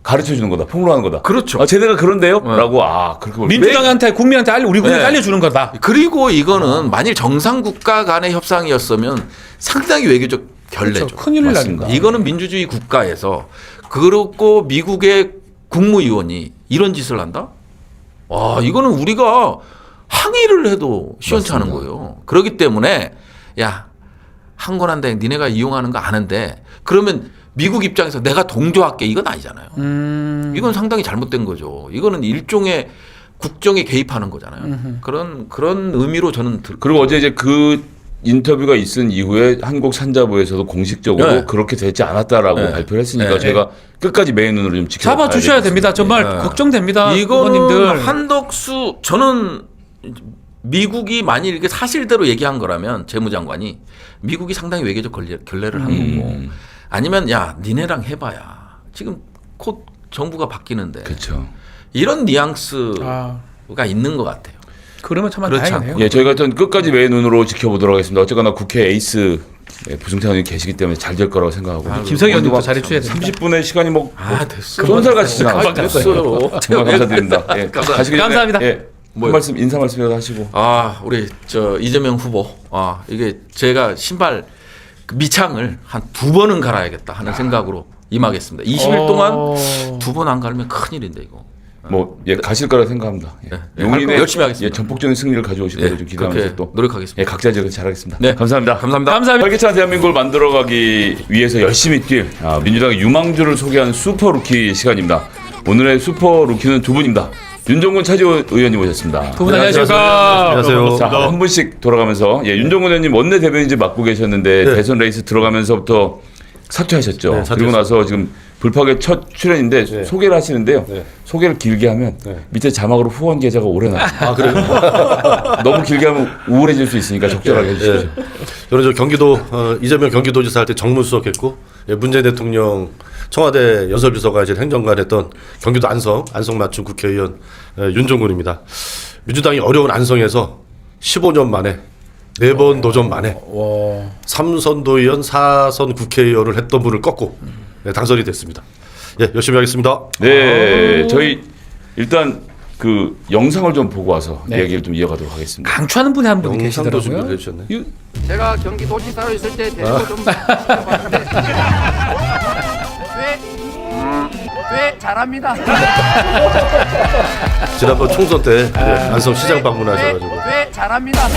가르쳐 주는 거다. 폭로하는 거다.
그렇죠.
아, 쟤네가 그런데요? 라고 그렇게 볼
민주당한테 국민한테 우리 국민한테 알려주는 거다.
그리고 이거는 만일 정상 국가 간의 협상이었으면 상당히 외교적 결례죠.
그렇죠. 큰일 납니다.
이거는 민주주의 국가에서 그렇고 미국의 국무위원이 이런 짓을 한다? 와, 이거는 우리가 항의를 해도 시원찮은 거예요. 그렇기 때문에 야, 한 건 한데 니네가 이용하는 거 아는데 그러면 미국 입장에서 내가 동조할게 이건 아니잖아요. 이건 상당히 잘못된 거죠. 이거는 일종의 국정에 개입하는 거잖아요. 그런 의미로 저는
그리고 어제 이제 그 인터뷰가 있은 이후에 한국 산자부에서도 공식적으로
네.
그렇게 되지 않았다라고 발표를 했으니까
네.
제가 끝까지 매의 눈으로 좀 지켜봐야
잡아주셔야 됩니다. 정말 걱정됩니다.
이거는
의원님들.
한덕수 저는 미국이 만일 이렇게 사실대로 얘기한 거라면 재무장관이 미국이 상당히 외교적 결례를 한 거고 아니면 야 니네랑 해봐야 지금 곧 정부가 바뀌는데
그렇죠.
이런 뉘앙스가 있는 것 같아요.
그러면 참
그렇지
다행이네요.
예, 저희가 전 끝까지 매의 눈으로 지켜보도록 하겠습니다. 어쨌거나 국회 에이스 부승찬 의원이 계시기 때문에 잘 될 거라고 생각하고.
김성희 의원님도 잘해주셔야 됩니다.
30분의 시간이
됐어.
쏜살같이 지나갔어요.
됐어요.
정말 감사드립니다. 예, 가시기 전에,
감사합니다.
예, 한 말씀 인사 말씀이라도 하시고.
우리 이재명 후보 이게 제가 신발 밑창을 한 2번은 갈아야겠다 하는 생각으로 임하겠습니다. 20일 동안 2번 안 갈면 큰일인데 이거.
가실 거라 생각합니다. 예. 용인의
열심히 하겠습니다.
전폭적인 승리를 가져오실 거를 좀 기대하면서 또
노력하겠습니다.
예, 각자 지금 잘하겠습니다.
네,
감사합니다.
감사합니다.
활기찬 대한민국을 만들어가기 위해서 열심히 뛸 민주당의 유망주를 소개하는 슈퍼 루키 시간입니다. 오늘의 슈퍼 루키는 두 분입니다. 윤종군 차지원 의원님 오셨습니다.
두 분 안녕하십니까.
안녕하세요.
자, 한 분씩 돌아가면서 종군 의원님 원내 대변인지 맡고 계셨는데 대선 레이스 들어가면서부터 사퇴하셨죠.
네,
그리고 나서 지금 불파의 첫 출연인데 소개를 하시는데요. 소개를 길게 하면 밑에 자막으로 후원 계좌가 오래 나와요.
그래요?
너무 길게 하면 우울해질 수 있으니까 적절하게 해주십시오.
저는 저 경기도 이재명 경기도지사 할 때 정무수석했고 문재인 대통령 청와대 연설비서관실 행정관 했던 경기도 안성 맞춤 국회의원 윤종군입니다. 민주당이 어려운 안성에서 15년 만에 4번 도전 만에
와.
3선 도의원, 4선 국회의원을 했던 분을 꺾고 네, 당선이 됐습니다. 예, 열심히 하겠습니다.
네, 저희 일단 그 영상을 좀 보고 와서
네.
얘기를 좀 이어가도록 하겠습니다.
강추하는 분이 한 분이
영상도
계시더라고요.
준비해 주셨네.
제가 경기도지사로 있을 때 데리고 좀 봤는데 꽤 잘합니다.
지난번 총선 때 안성 시장 방문하셔가지고
꽤 잘합니다.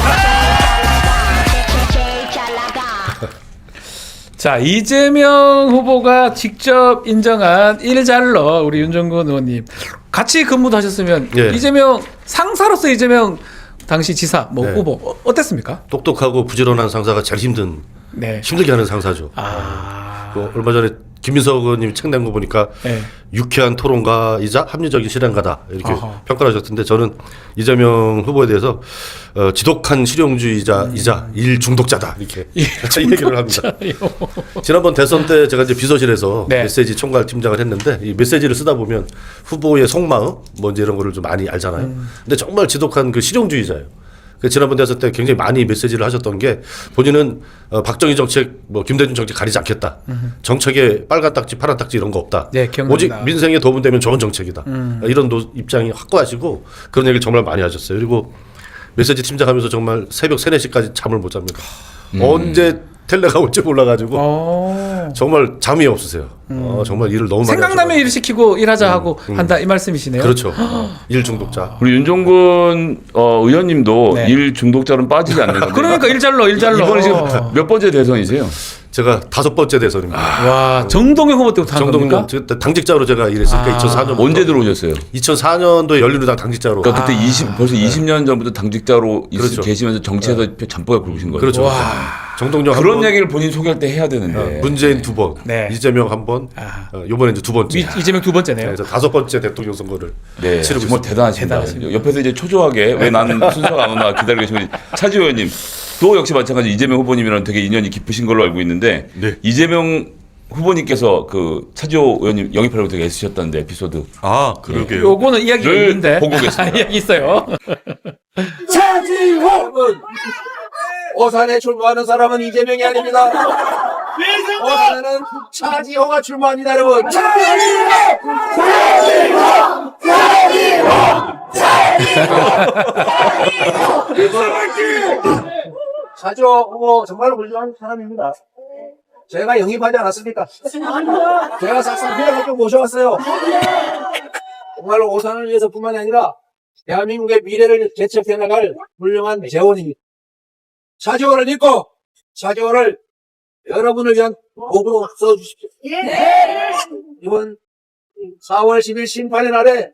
자, 이재명 후보가 직접 인정한 일잘러 우리 윤정근 의원님 같이 근무도 하셨으면
예.
이재명 상사로서 이재명 당시 지사 뭐
네.
후보 어땠습니까?
똑똑하고 부지런한 상사가 제일
네.
힘들게 하는 상사죠. 그 얼마 전에 김민석 의원님이 책 낸 거 보니까
네.
유쾌한 토론가이자 합리적인 실행가다 이렇게
아하.
평가를 하셨던데 저는 이재명 후보에 대해서 지독한 실용주의자이자 일 중독자다 이렇게 얘기를 합니다. 지난번 대선 때 제가 이제 비서실에서
네.
메시지 총괄 팀장을 했는데 이 메시지를 쓰다 보면 후보의 속마음 뭐 이제 이런 거를 좀 많이 알잖아요. 근데 정말 지독한 그 실용주의자예요. 지난번 대선 때 굉장히 많이 메시지를 하셨던 게 본인은 박정희 정책, 뭐 김대중 정책 가리지 않겠다. 정책에 빨간 딱지, 파란 딱지 이런 거 없다.
네, 기억납니다.
오직 민생에 도움 되면 좋은 정책이다. 이런 입장이 확고하시고 그런 얘기를 정말 많이 하셨어요. 그리고 메시지 팀장하면서 정말 새벽 3, 4시까지 잠을 못 잡니다. 언제 텔레가 올지 몰라가지고 정말 잠이 없으세요. 정말 일을 너무 많이
생각나면
하셔가지고.
일 시키고 일하자 하고 한다 이 말씀이시네요.
그렇죠. 일 중독자.
우리 윤종근 의원님도
네.
일 중독자로는 빠지지 않는 건데.
그러니까 일잘러.
이번에 지금 몇 번째 대선이세요?
제가 5번째 대선입니다.
와, 정동영 후보 때부터 한
정동영
겁니까?
저 당직자로 제가 일했으니까 2004년
언제 들어오셨어요?
2004년도에 열린우리당 당직자로.
그러니까 그때 벌써 20년 전부터 당직자로
그렇죠.
계시면서 정치에서 잠보에 굵으신 거예요.
그렇죠. 정동영 한
그런
번,
얘기를 본인 소개할 때 해야 되는데.
문재인 2번,
네.
이재명 1번, 이번에 이제 2번째.
이재명 2번째네요.
그래서 5번째 대통령 선거를
네,
치르고
정말
있습니다.
대단하십니다. 옆에서 이제 초조하게 왜 나는 순서가 안 오나 기다리고 계신 차지 의원님 또 역시 마찬가지 이재명 후보님이랑 되게 인연이 깊으신 걸로 알고 있는데
네.
이재명 후보님께서 그 차지호 의원님 영입하려고 되게 애쓰셨다는데 에피소드.
아, 그러게요.
요거는 이야기가
를
있는데.
보고 계십니다.
이야기 있어요.
차지호! 오산에 출마하는 사람은 이재명이 아닙니다. 오산에는 차지호가 출마합니다, 여러분. 차지호 후보 정말 훌륭한 사람입니다. 제가 영입하지 않았습니까? 제가 싹싹 빌어서 모셔왔어요. 정말로 오산을 위해서뿐만이 아니라 대한민국의 미래를 개척해 나갈 훌륭한 재원입니다. 차지호를 믿고 차지호를 여러분을 위한 도구로 써주십시오. 이번 4월 10일 심판의 날에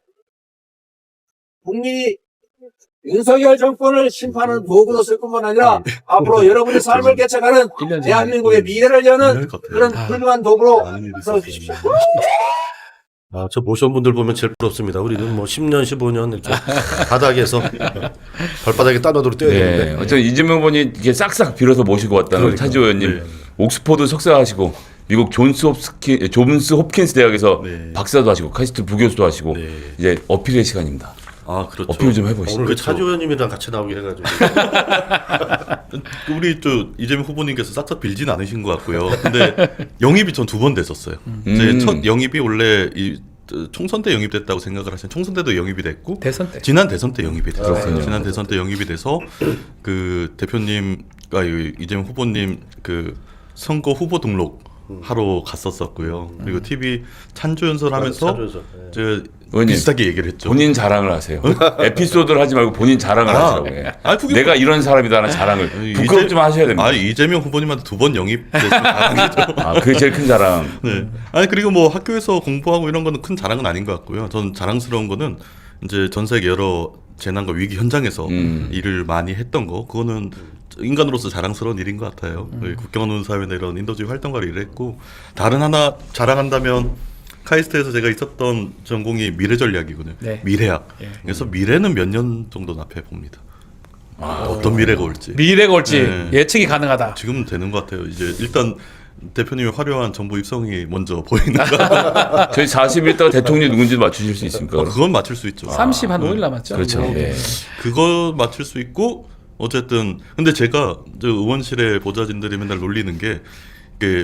국민이 윤석열 정권을 심판하는 도구로 쓸 뿐만 아니라 앞으로 여러분의 삶을 개척하는 대한민국의 미래를 여는 그런 훌륭한 도구로 써주십시오.
저 모션 분들 보면 제일 부럽습니다. 우리는 뭐 10년, 15년 이렇게 바닥에서 발바닥에 따놓도록 뛰어야
네.
되는데.
어쨌든 이재명 후보니 이렇게 싹싹 빌어서 모시고 왔다는 차지호 의원님. 옥스퍼드 석사하시고 미국 존스 홉킨스 대학에서 박사도 하시고 카이스트 부교수도 하시고 이제 어필의 시간입니다.
아, 그렇죠.
어필 좀 해보시죠.
오늘 그 차지 의원님이랑 같이 나오게 해가지고.
우리 또 이재명 후보님께서 싹싹 빌진 않으신 것 같고요. 근데 영입이 전 2번 됐었어요. 이제 첫 영입이 원래 이 총선 때 영입됐다고 생각을 하시는 총선 때도 영입이 됐고
대선 때.
지난 대선 때 영입이 됐어요.
그렇군요.
지난 대선 때 영입이 돼서 그 대표님과 이재명 후보님 그 선거 후보 등록 하러 갔었었고요. 그리고 TV 찬조 연설하면서 제가
의원님,
비슷하게 얘기를 했죠.
본인 자랑을 하세요. 에피소드를 하지 말고 본인 자랑을 하시라고요.
그게
내가 이런 사람이다라는 자랑을 부끄럽 좀 하셔야 됩니다.
이재명 후보님한테 2번 영입됐으면 자랑이죠.
그게 제일 큰 자랑.
네. 아니 그리고 뭐 학교에서 공부하고 이런 거는 큰 자랑은 아닌 것 같고요. 저는 자랑스러운 거는 이제 전 세계 여러 재난과 위기 현장에서 일을 많이 했던 거, 그거는 인간으로서 자랑스러운 일인 것 같아요. 국경원 사회나 이런 인도주의 활동가를 일했고, 다른 하나 자랑한다면 카이스트에서 제가 있었던 전공이 미래전략이거든요.
네.
미래학. 그래서 미래는 몇 년 정도 앞에 봅니다. 어떤 미래가 올지.
미래가 올지 예측이 가능하다.
지금 되는 것 같아요. 이제 일단 대표님의 화려한 정보 입성이 먼저 보이는 것 같아요.
저희 40일 있다가 대통령이 누군지 맞추실 수 있습니까?
그건 맞출 수 있죠.
30 한 5일 남았죠.
그렇죠. 네.
그거 맞출 수 있고, 어쨌든 근데 제가 저 의원실의 보좌진들이 맨날 놀리는 게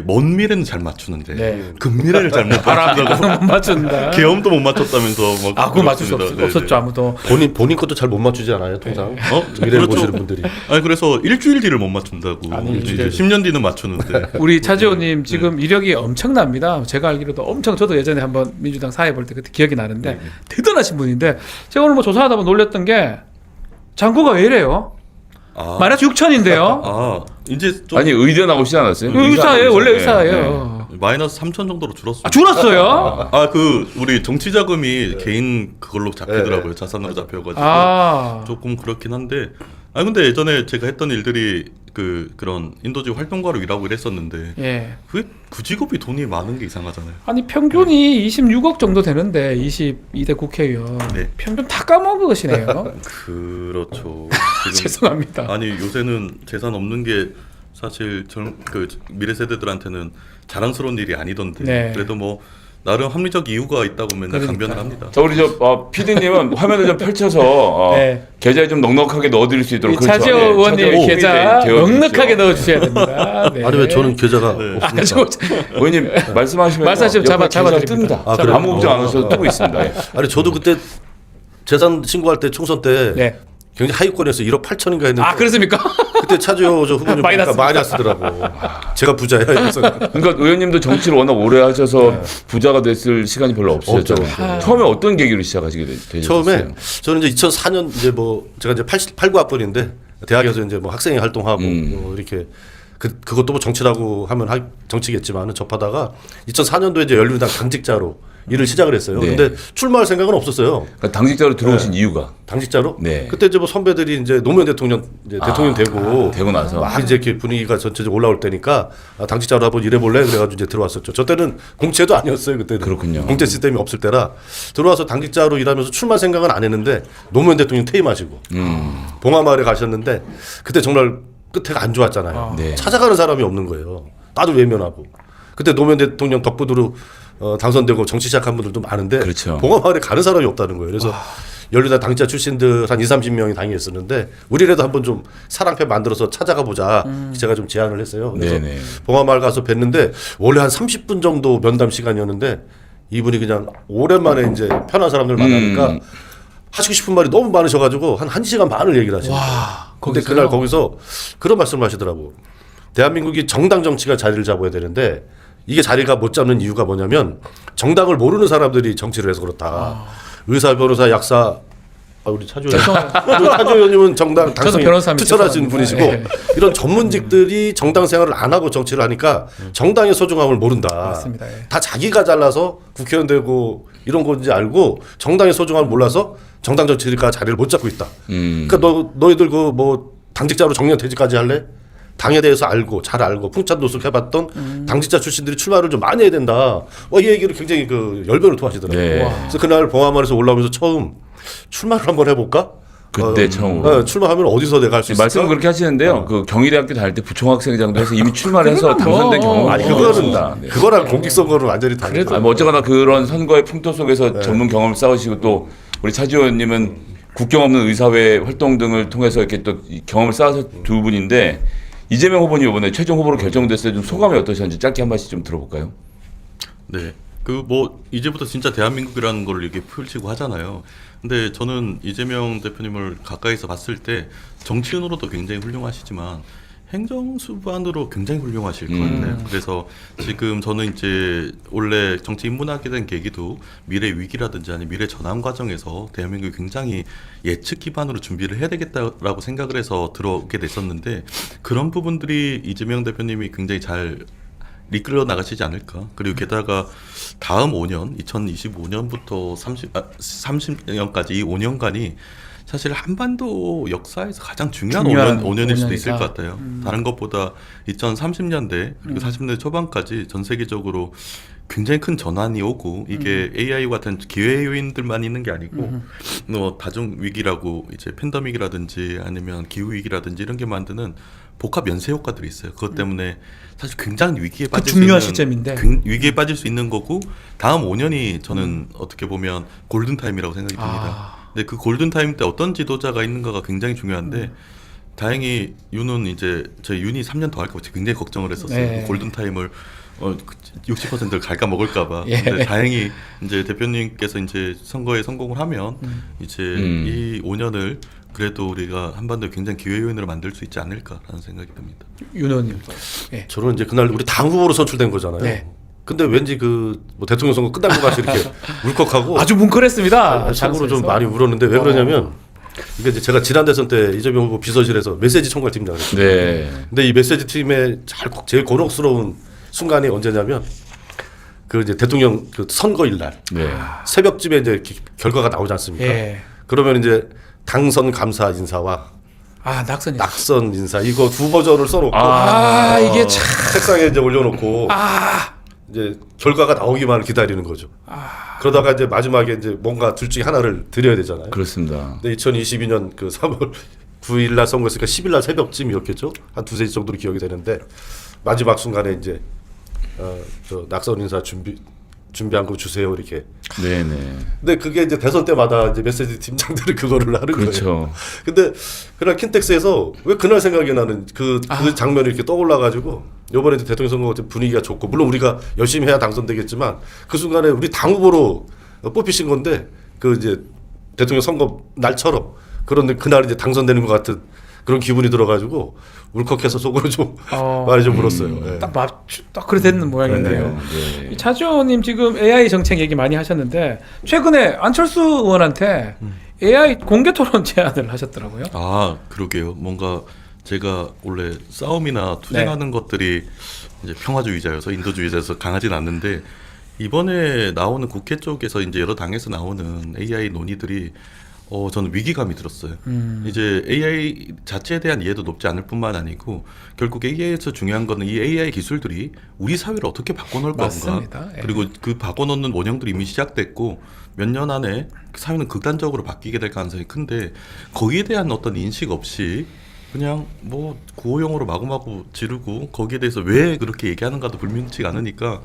먼 미래는 잘 맞추는데
네.
근미래를 잘 못 맞춘다고.
못 맞춘다.
계엄도 못 맞췄다면서 막
그거 맞출 수
그렇습니다.
없었죠 아무도.
본인 것도 잘 못 맞추지 않아요, 통상? 미래를
그렇죠.
보시는 분들이.
아니 그래서 일주일 뒤를 못 맞춘다고.
아니,
이제 10년 뒤는 맞추는데.
우리 차지호님 지금 이력이 엄청납니다. 제가 알기로도 엄청 저도 예전에 한번 민주당 사회 볼 때 그때 기억이 나는데 대단하신 분인데 제가 오늘 뭐 조사하다 보면 놀랬던 게 잔고가 왜 이래요? 마이너스 6천인데요.
이제 좀
아니 의대 나오시지 않았어요?
의사예요, 원래
네.
의사예요.
마이너스 3천 정도로 줄었어요.
줄었어요?
그 우리 정치 자금이 개인 그걸로 잡히더라고요. 자산으로 잡혀가지고 조금 그렇긴 한데. 근데 예전에 제가 했던 일들이 그런 인도주의 활동가로 일하고 이랬었는데
예.
그 직업이 돈이 많은 게 이상하잖아요.
아니 평균이 26억 정도 되는데 22대 국회의원
네.
평균 다 까먹으시네요.
그렇죠.
죄송합니다.
아니 요새는 재산 없는 게 사실 미래 세대들한테는 자랑스러운 일이 아니던데.
네.
그래도 뭐 나름 합리적 이유가 있다고 맨날
그러니까.
강변을 합니다.
자 우리 PD님은 화면을 좀 펼쳐서
네.
계좌에 좀 넉넉하게 넣어드릴 수 있도록.
이 차지호
예,
의원님
차지호
계좌
되어
넉넉하게
있죠.
넣어주셔야 됩니다. 네.
아니 왜 저는 계좌가 없습니까?
의원님 말씀하시면
말씀하시면
뜬다.
잡아드립니다.
그래요?
아무 걱정 안 하셔도 뜨고 있습니다. 예.
아니 저도 그때 재산 신고할 때 총선 때
네.
굉장히 하위권에서 1억 8천인가 했는데
그렇습니까?
그때 차지호 저 후보님 보니까 마이너스더라고. 제가 부자야. 그래서
그러니까 의원님도 정치를 워낙 오래 하셔서 부자가 됐을 시간이 별로 없었죠.
없죠.
처음에 어떤 계기로 시작하시게 되셨어요?
처음에 저는 이제 2004년 이제 뭐 제가 이제 89학번인데 대학에서 이제 뭐 학생회 활동하고 뭐 이렇게 그것도 뭐 정치라고 하면 정치겠지만은 접하다가 2004년도에 이제 열린우리당 당직자로 일을 시작을 했어요.
네.
근데 출마할 생각은 없었어요.
그러니까 당직자로 들어오신 이유가
당직자로?
네.
그때 이제 뭐 선배들이 이제 노무현 대통령 이제 대통령 되고
나서
막 이제 이렇게 분위기가 전체적으로 올라올 때니까 당직자로 한번 일해볼래 그래가지고 이제 들어왔었죠. 저 때는 공채도 아니었어요. 그때는
그렇군요.
공채 시스템이 없을 때라 들어와서 당직자로 일하면서 출마 생각은 안 했는데 노무현 대통령 퇴임하시고 봉하마을에 가셨는데 그때 정말 끝에가 안 좋았잖아요.
네.
찾아가는 사람이 없는 거예요. 나도 외면하고. 그때 노무현 대통령 덕분으로 당선되고 정치 시작한 분들도 많은데
그렇죠.
봉하마을에 가는 사람이 없다는 거예요. 그래서 열린우리당 당직자 출신들 한 20-30명이 당했었는데 우리라도 한번 좀 사랑패 만들어서 찾아가 보자. 제가 좀 제안을 했어요. 그래서
네네.
봉하마을 가서 뵀는데 원래 한 30분 정도 면담 시간이었는데 이분이 그냥 오랜만에 이제 편한 사람들 만나니까 하시고 싶은 말이 너무 많으셔가지고 한 1시간 반을 얘기를 하시는 거예요. 근데 그날 거기서 그런 말씀을 하시더라고. 대한민국이 정당 정치가 자리를 잡아야 되는데 이게 자리가 못 잡는 이유가 뭐냐면 정당을 모르는 사람들이 정치를 해서 그렇다. 의사, 변호사, 약사 우리 차주 의원님은 정당 당선인 추천하신 분이시고
네.
이런 전문직들이 정당 생활을 안 하고 정치를 하니까 정당의 소중함을 모른다.
맞습니다. 예.
다 자기가 잘나서 국회의원 되고 이런 건지 알고 정당의 소중함을 몰라서 정당 정치가 자리를 못 잡고 있다. 그러니까 너희들 그 뭐 당직자로 정년퇴직까지 할래? 당에 대해서 잘 알고 풍찬노숙 해봤던 당직자 출신들이 출마를 좀 많이 해야 된다. 이 얘기를 굉장히 열변을 토하시더라고요.
네.
그래서 그날 봉하마을에서 올라오면서 처음 출마를 한번 해볼까?
그때 처음으로.
출마하면 어디서 내가 할 수 있을까?
말씀은 그렇게 하시는데요. 그 경희대학교 다닐 때 부총학생회장도 해서 이미 출마를 해서 당선된 경험은
아니
없습니다. 네.
그거랑 공직 선거는 완전히 다르죠.
뭐 어쨌거나 그런 선거의 풍토 속에서 전문 경험을 쌓으시고 또 우리 차지호 의원님은 국경 없는 의사회 활동 등을 통해서 이렇게 또 경험을 쌓아서 두 분인데 이재명 후보님 이번에 최종 후보로 결정됐을 때 좀 소감이 어떠셨는지 짧게 한 말씩 좀 들어볼까요?
네. 이제부터 진짜 대한민국이라는 걸 이렇게 펼치고 하잖아요. 근데 저는 이재명 대표님을 가까이서 봤을 때 정치인으로도 굉장히 훌륭하시지만 행정수반으로 굉장히 훌륭하실 것 같아요. 그래서 지금 저는 이제 원래 정치 입문하게 된 계기도 미래 위기라든지 아니면 미래 전환 과정에서 대한민국이 굉장히 예측 기반으로 준비를 해야 되겠다라고 생각을 해서 들어오게 됐었는데 그런 부분들이 이재명 대표님이 굉장히 잘 이끌어 나가시지 않을까. 그리고 게다가 다음 5년, 2025년부터 30년까지 이 5년간이 사실 한반도 역사에서 가장 중요한 5년일 수도 있을 것 같아요. 다른 것보다 2030년대 그리고 40년대 초반까지 전 세계적으로 굉장히 큰 전환이 오고 이게 AI 같은 기회 요인들만 있는 게 아니고 뭐 다중 위기라고 이제 팬데믹이라든지 아니면 기후 위기라든지 이런 게 만드는 복합 연쇄 효과들이 있어요. 그것 때문에 사실 굉장히 위기에 빠질 수
중요한
있는
시점인데
위기에 빠질 수 있는 거고 다음 5년이 저는 어떻게 보면 골든 타임이라고 생각이 듭니다. 근데 그 골든 타임 때 어떤 지도자가 있는가가 굉장히 중요한데 다행히 윤은 이제 저희 윤이 3년 더 할까 봐 굉장히 걱정을 했었어요.
네.
골든 타임을 60%를 갈까 먹을까봐.
예.
근데 다행히 이제 대표님께서 이제 선거에 성공을 하면 이제 이 5년을 그래도 우리가 한반도에 굉장히 기회 요인으로 만들 수 있지 않을까라는 생각이 듭니다.
윤 의원님. 예.
저는 이제 그날 우리 당 후보로 선출된 거잖아요.
네.
근데 왠지 뭐 대통령 선거 끝난 것 같이 이렇게 울컥하고
아주 뭉클했습니다.
참고로 좀
장소에서.
많이 울었는데 왜 그러냐면 이게 이제 제가 지난 대선 때 이재명 후보 비서실에서 메시지 총괄 팀장을 했어요.
네.
근데 이 메시지 팀의 제일 곤혹스러운 순간이 언제냐면 그 이제 대통령 그 선거일 날
네.
새벽쯤에 이제 결과가 나오지 않습니까?
예.
그러면 이제 당선 감사 인사와
낙선.
낙선 인사 이거 두 버전을 써놓고
이게 참.
책상에 이제 올려놓고 이제 결과가 나오기만을 기다리는 거죠. 그러다가 이제 마지막에 이제 뭔가 둘 중에 하나를 드려야 되잖아요.
그렇습니다.
근데 2022년 그 3월 9일 날 선거했으니까 10일 날 새벽쯤이었겠죠. 한 2-3시 정도로 기억이 되는데 마지막 순간에 이제 저 낙선 인사 준비한 거 주세요 이렇게.
네네.
근데 그게 이제 대선 때마다 이제 메시지 팀장들이 그거를 하는
그렇죠.
거예요. 근데 그날 킨텍스에서 왜 그날 생각이 나는 그 장면이 이렇게 떠올라가지고 이번에 이제 대통령 선거 분위기가 좋고 물론 우리가 열심히 해야 당선되겠지만 그 순간에 우리 당 후보로 뽑히신 건데 그 이제 대통령 선거 날처럼 그런데 그날 이제 당선되는 것 같은 그런 기분이 들어가지고 울컥해서 속으로 좀 많이 좀 울었어요. 예.
딱 그래 되는 모양이네요.
네.
차주호님 지금 AI 정책 얘기 많이 하셨는데 최근에 안철수 의원한테 AI 공개 토론 제안을 하셨더라고요.
그러게요. 뭔가 제가 원래 싸움이나 투쟁하는 것들이 이제 평화주의자여서 인도주의자여서 강하진 않는데 이번에 나오는 국회 쪽에서 이제 여러 당에서 나오는 AI 논의들이 저는 위기감이 들었어요. 이제 AI 자체에 대한 이해도 높지 않을 뿐만 아니고 결국 AI에서 중요한 거는 이 AI 기술들이 우리 사회를 어떻게 바꿔놓을
맞습니다.
건가.
예.
그리고 그 바꿔놓는 원형들이 이미 시작됐고 몇 년 안에 그 사회는 극단적으로 바뀌게 될 가능성이 큰데 거기에 대한 어떤 인식 없이 그냥 뭐 구호용어로 마구마구 지르고 거기에 대해서 왜 그렇게 얘기하는가도 불명치가 않으니까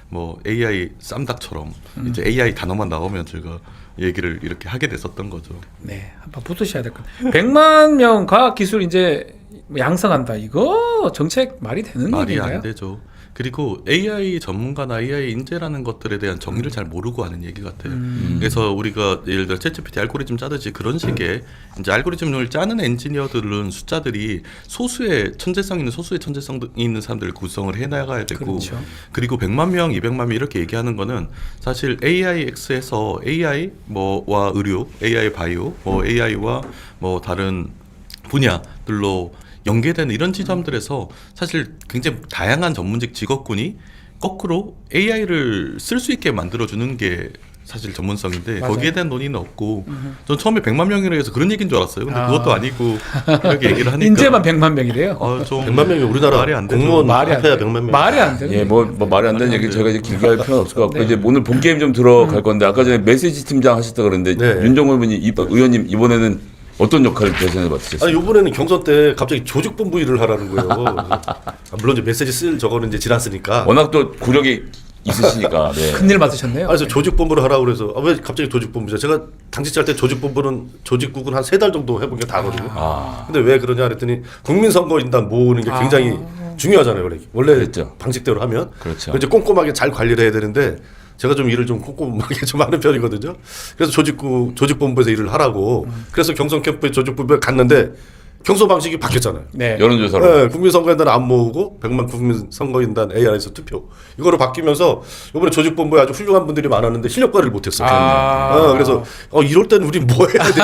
뭐 AI 쌈닭처럼 이제 AI 단어만 나오면 제가 얘기를 이렇게 하게 됐었던 거죠.
네, 한번 붙으셔야 될 것 같아요. 100만 명 과학 기술 이제 양성한다. 이거 정책 말이 되는
말이
얘기인가요?
안 되죠. 그리고 AI 전문가나 AI 인재라는 것들에 대한 정의를 잘 모르고 하는 얘기 같아요. 그래서 우리가 예를 들어 챗GPT 알고리즘 짜듯이 그런 식의 이제 알고리즘을 짜는 엔지니어들은 숫자들이 소수의 천재성 있는 사람들을 구성을 해나가야 되고
그렇죠.
그리고 100만 명, 200만 명 이렇게 얘기하는 거는 사실 AIX에서 AI 뭐와 의료, AI 바이오, 뭐 AI와 뭐 다른 분야들로 연계되는 이런 지점들에서 사실 굉장히 다양한 전문직 직업군이 거꾸로 AI를 쓸 수 있게 만들어주는 게 사실 전문성인데
맞아요.
거기에 대한 논의는 없고 전 처음에 100만 명이라 해서 그런 얘기인 줄 알았어요. 근데 그것도 아니고 이렇게 얘기를 하니까
인재만 100만 명이래요.
좀
100만 명이 우리나라
말이 안 되죠.
공무원
말이 안
합해야
돼.
100만 명.
말이 안 되는
예, 뭐 말이 안 되는 얘기 저희가 이제 길게 할 필요는 없을 것 같고
네.
이제 오늘 본 게임 좀 들어갈 건데 아까 전에 메시지 팀장 하셨다 그러는데
네.
윤종호 의원님 이번에는 어떤 역할을 대선에 맡으셨어요?
아니 이번에는 경선 때 갑자기 조직본부 일을 하라는 거예요. 물론 이제 메시지 쓸 저거는 이제 지났으니까.
워낙 또 구력이 있으시니까. 네.
큰일 맡으셨네요.
그래서 조직본부를 하라고 그래서 왜 갑자기 조직본부죠? 제가 당직자 할 때 조직국은 한 3달 정도 해본 게 다거든요. 근데 왜 그러냐 그랬더니 국민선거인단 모으는 게 굉장히 중요하잖아요. 원래
그랬죠.
방식대로 하면.
그렇죠.
이제 꼼꼼하게 잘 관리를 해야 되는데 제가 좀 일을 좀 꼼꼼하게 좀 하는 편이거든요. 그래서 조직본부에서 일을 하라고. 그래서 경선 캠프에 조직본부에 갔는데 경선 방식이 바뀌었잖아요.
네.
여론조사로.
네, 국민선거인단 안 모으고 100만 국민선거인단 AI에서 투표. 이거로 바뀌면서 이번에 조직본부에 아주 훌륭한 분들이 많았는데 실력 발휘를 못했어요. 그래서 이럴 때는 우리 뭐 해야 되지?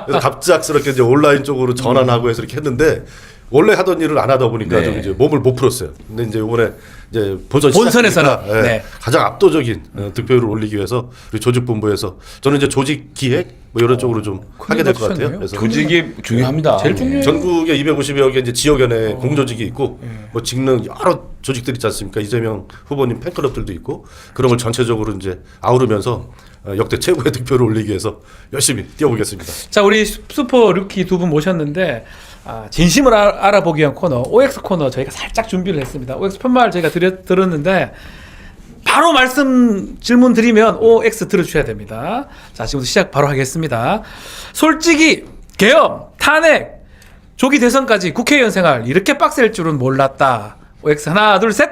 그래서 갑작스럽게 이제 온라인 쪽으로 전환하고 해서 이렇게 했는데 원래 하던 일을 안 하다 보니까
네.
좀 이제 몸을 못 풀었어요. 근데 이제 이번에 이제
본선에서는,
시작하니까,
네.
가장 압도적인 득표율을 올리기 위해서 우리 조직본부에서 저는 이제 조직 기획 뭐 이런 쪽으로 좀 하게 될 것 같아요.
맞추셨네요.
그래서
조직이 중요합니다.
제일 중요해요.
전국에 250여 개 이제 지역연회 공조직이 있고 뭐 직능 여러 조직들 있지 않습니까? 이재명 후보님 팬클럽들도 있고 그런 걸 전체적으로 이제 아우르면서 역대 최고의 득표를 올리기 위해서 열심히 뛰어보겠습니다.
자, 우리 슈퍼 루키 두 분 모셨는데 진심을 알아보기 위한 코너 OX 코너 저희가 살짝 준비를 했습니다. OX 편말 저희가 들었는데 바로 질문 드리면 OX 들어주셔야 됩니다. 자, 지금부터 시작 바로 하겠습니다. 솔직히 계엄, 탄핵 조기 대선까지 국회의원 생활 이렇게 빡셀 줄은 몰랐다. OX 하나 둘 셋.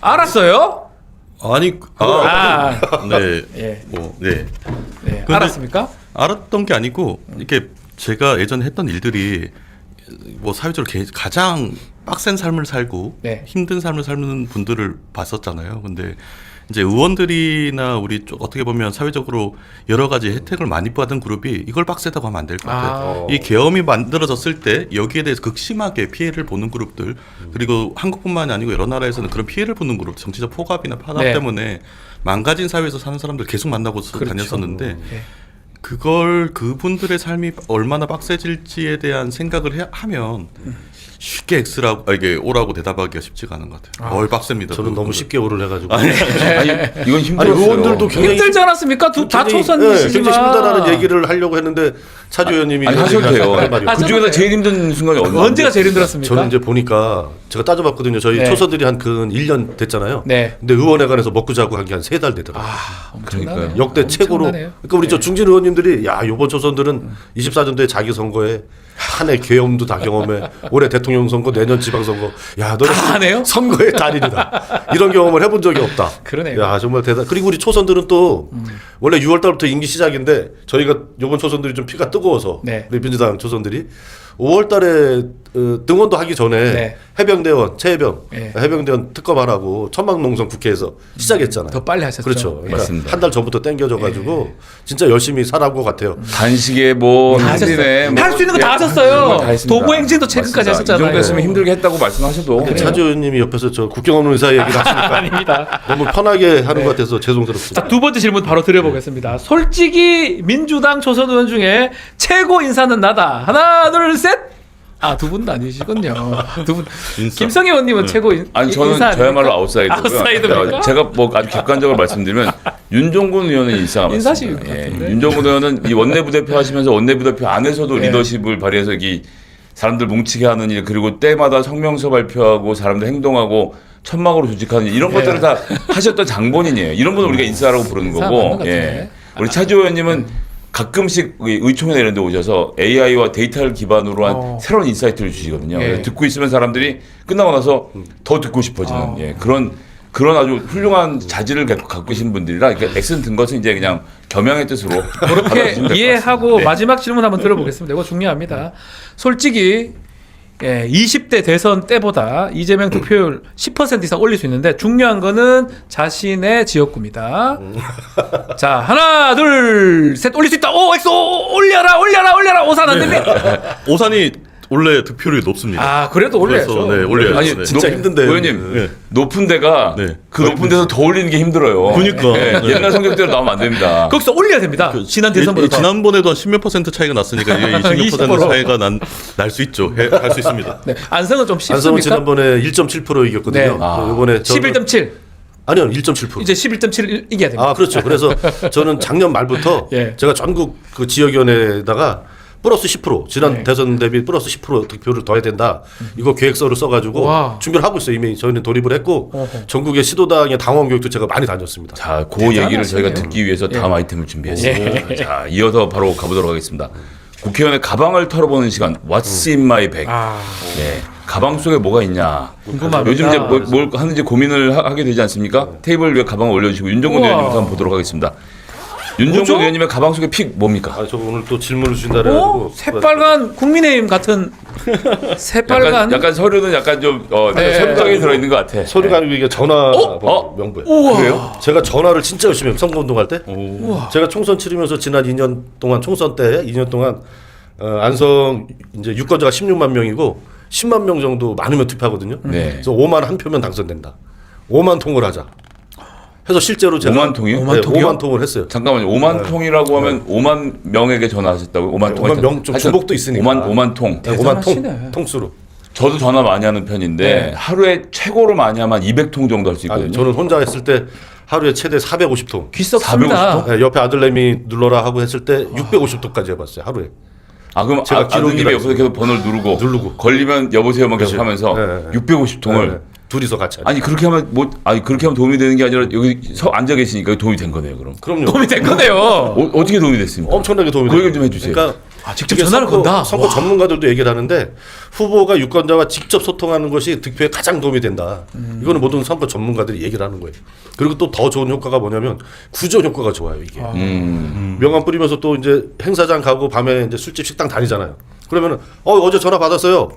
알았어요?
아니 네.
예.
네.
네,
근데
알았습니까?
알았던 게 아니고 이렇게 제가 예전에 했던 일들이 뭐 사회적으로 가장 빡센 삶을 살고
네.
힘든 삶을 사는 분들을 봤었잖아요. 근데 이제 의원들이나 우리 쪽 어떻게 보면 사회적으로 여러 가지 혜택을 많이 받은 그룹이 이걸 빡세다고 하면 안 될 것 같아요. 이 계엄이 만들어졌을 때 여기에 대해서 극심하게 피해를 보는 그룹들 그리고 한국뿐만이 아니고 여러 나라에서는 그런 피해를 보는 그룹 정치적 포갑이나 파납
네.
때문에 망가진 사회에서 사는 사람들 계속 만나고
그렇죠.
다녔었는데
네.
그걸 그분들의 삶이 얼마나 빡세질지에 대한 생각을 하면 쉽게 X라고 이게 O라고 대답하기가 쉽지가 않은 것 같아요. 뭘 빡셉니다.
저는 너무 쉽게 오를 해가지고.
아니 이건 힘들었어요.
아니 의원들도 굉장히
힘들지 않았습니까? 다
굉장히
초선이시지만
힘들다라는 얘기를 하려고 했는데 차주 의원님이
아니 하셔도 돼요.
말이에요.
그 중에서 제일 힘든 순간이
언제가 제일 힘들었습니까?
저는 이제 보니까 제가 따져봤거든요. 저희
네.
초선들이 한 근 1년 됐잖아요.
네.
근데 의원회관에서 먹고 자고 한 게 한 3달 되더라고요.
엄청나네요.
역대 최고로.
엄청나네요.
그러니까 우리 저 중진 의원님들이 야 요번 초선들은 24년도에 자기 선거에 한 해 계엄도 다 경험해. 올해 대통령 선거, 내년 지방선거. 야 너네
다 하네요?
선거의 달인이다. 이런 경험을 해본 적이 없다.
그러네요.
야 정말 대단. 그리고 우리 초선들은 또 원래 6월달부터 임기 시작인데 저희가 요번 초선들이 좀 피가 뜨거워서
네.
우리 민주당 초선들이 5월달에 등원도 하기 전에
네.
해병대원, 최해병,
네.
해병대원 특검하라고 천막농성 국회에서 시작했잖아요.
더 빨리 하셨죠.
그렇죠. 그러니까
맞습니다.
한 달 전부터 땡겨져가지고 진짜 열심히 살아온 것 같아요.
단식에 뭐
다 하셨어요.
한진에 뭐
할 수 있는 거 다
예,
하셨어요.
다 했습니다.
도보행진도 최근까지
맞습니다.
하셨잖아요.
이 정도 했으면 힘들게 했다고 말씀하셔도
차주 의원님이 옆에서 저 국경 없는 의사 얘기를 하시니까
아닙니다.
너무 편하게 하는 것 같아서 죄송스럽습니다.
자, 두 번째 질문 바로 드려보겠습니다. 솔직히 민주당 초선 의원 중에 최고 인사는 나다. 하나, 둘, 셋. 아, 두 분도 아니시군요. 두 분.
인사.
김성희 의원님은 최고
아니 저는
인사
저야말로
아닙니까?
아웃사이더고요.
아웃사이더입니까?
제가 뭐 아주 객관적으로 말씀드리면 윤종군 의원은 인사가
인사실
맞습니다.
같은데.
윤종군 의원은 이 원내부 대표 하시면서 원내부 대표 안에서도
네.
리더십을 발휘해서 이 사람들 뭉치게 하는 일 그리고 때마다 성명서 발표하고 사람들 행동하고 천막으로 조직하는 일 이런
네.
것들을 다 하셨던 장본인이에요. 이런 분을 우리가 인사라고 부르는
인사 맞는
거고.
것 같은데.
우리 차주 의원님은 가끔씩 의총이나 이런 데 오셔서 AI와 데이터를 기반으로 한 새로운 인사이트를 주시거든요.
예.
그래서 듣고 있으면 사람들이 끝나고 나서 더 듣고 싶어지는 예, 그런 아주 훌륭한 자질을 갖고 계신 분들이라 이렇게 X는 든 것은 이제 그냥 겸양의 뜻으로
그렇게
받아주시면 될것
이해하고
같습니다. 네.
마지막 질문 한번 들어보겠습니다. 이거 중요합니다. 솔직히 20대 대선 때보다 이재명 득표율 10% 이상 올릴 수 있는데 중요한 거는 자신의 지역구입니다. 자, 하나, 둘, 셋 올릴 수 있다. 오, 엑소 올려라. 오산 안 됩니다.
오산이 원래 득표율이 높습니다.
아, 그래도 올려야죠.
그래서, 네, 올려야죠.
아니
네.
진짜 힘든데.
의원님
네.
높은 데가
네.
그 높은 데서 더 올리는 게 힘들어요.
그러니까.
예,
네.
옛날 성적대로 나오면 안 됩니다.
거기서 올려야 됩니다. 지난 대선보다. 더.
지난번에도 한 10몇% 차이가 났으니까 이게 20몇%
20%.
차이가 날 수 있죠. 할 수 있습니다.
네, 안성은 좀
안성은
쉽습니까?
지난번에 1.7% 이겼거든요.
네.
이번에
11.7.
아니요 1.7%.
이제 11.7 이겨야 됩니다.
아 그렇죠. 그래서 저는 작년 말부터
예.
제가 전국 그 지역위원회에다가 플러스 10% 지난
네.
대선 대비 플러스 10% 득표를 더해야 된다. 이거 계획서를 써가지고
와.
준비를 하고 있어요. 이미 저희는 돌입을 했고
어허.
전국의 시도당의 당원 교육도 제가 많이 다녔습니다.
자, 그 얘기를 저희가 듣기 위해서 다음
예.
아이템을 준비했습니다. 자, 이어서 바로 가보도록 하겠습니다. 국회의원의 가방을 털어보는 시간. What's in my bag? 네, 가방 속에 뭐가 있냐.
궁금합니다.
요즘 이제 뭘 하는지 고민을 하게 되지 않습니까? 테이블 위에 가방을 올려주시고 윤종근
우와.
의원님부터 한번 보도록 하겠습니다. 윤종근
뭐죠?
의원님의 가방 속에 픽 뭡니까?
아, 저 오늘 또 질문을 주신다 그래가지고
새빨간 국민의힘 같은 새빨간
약간 서류는 약간 좀
네.
서류장에 들어있는 것 같아.
서류가 아니고 이게 전화 명부예요.
우와.
그래요?
제가 전화를 진짜 열심히 해요. 선거운동할 때.
우와.
제가 총선 치르면서 지난 2년 동안 총선 때 2년 동안 안성 이제 유권자가 16만 명이고 10만 명 정도 많으면 투표하거든요.
네.
그래서 5만 한 표면 당선된다. 5만 통을 하자. 해서 실제로 제가
5만 통이요?
5만 통이요?
5만 통을 했어요.
잠깐만요. 5만 통이라고 하면 5만 명에게 전화하셨다고요? 5만 통.
5만 명 좀 주복도 있으니까.
5만 통.
네, 5만
대단하시네.
통수로.
저도 전화 많이 하는 편인데
네.
하루에 최고로 많이 하면 200통 정도 할 수 있거든요.
아니, 저는 혼자 했을 때 하루에 최대 450통.
귀썩습니다.
450
옆에 아들내미 눌러라 하고 했을 때 650통까지 해봤어요. 하루에.
아 그럼
제가 기록이라
아드님이 옆에서
있어요.
계속 번호를 누르고 걸리면 여보세요만 계속
그치.
하면서
네.
650통을
네. 둘이서 같이 하죠.
아니 그렇게 하면 그렇게 하면 도움이 되는 게 아니라 여기 앉아 계시니까 도움이 된 거네요. 그럼
그럼요.
도움이 된 거네요.
어떻게 도움이 됐습니까?
엄청나게 도움이
그 얘기
돼요.
좀 해주세요.
그러니까
직접
이게
전화를 건다.
선거 전문가들도 얘기를 하는데 후보가 유권자와 직접 소통하는 것이 득표에 가장 도움이 된다. 이거는 모든 선거 전문가들이 얘기를 하는 거예요. 그리고 또 더 좋은 효과가 뭐냐면 구조 효과가 좋아요. 이게 명함 뿌리면서 또 이제 행사장 가고 밤에 이제 술집 식당 다니잖아요. 그러면은 어제 전화 받았어요.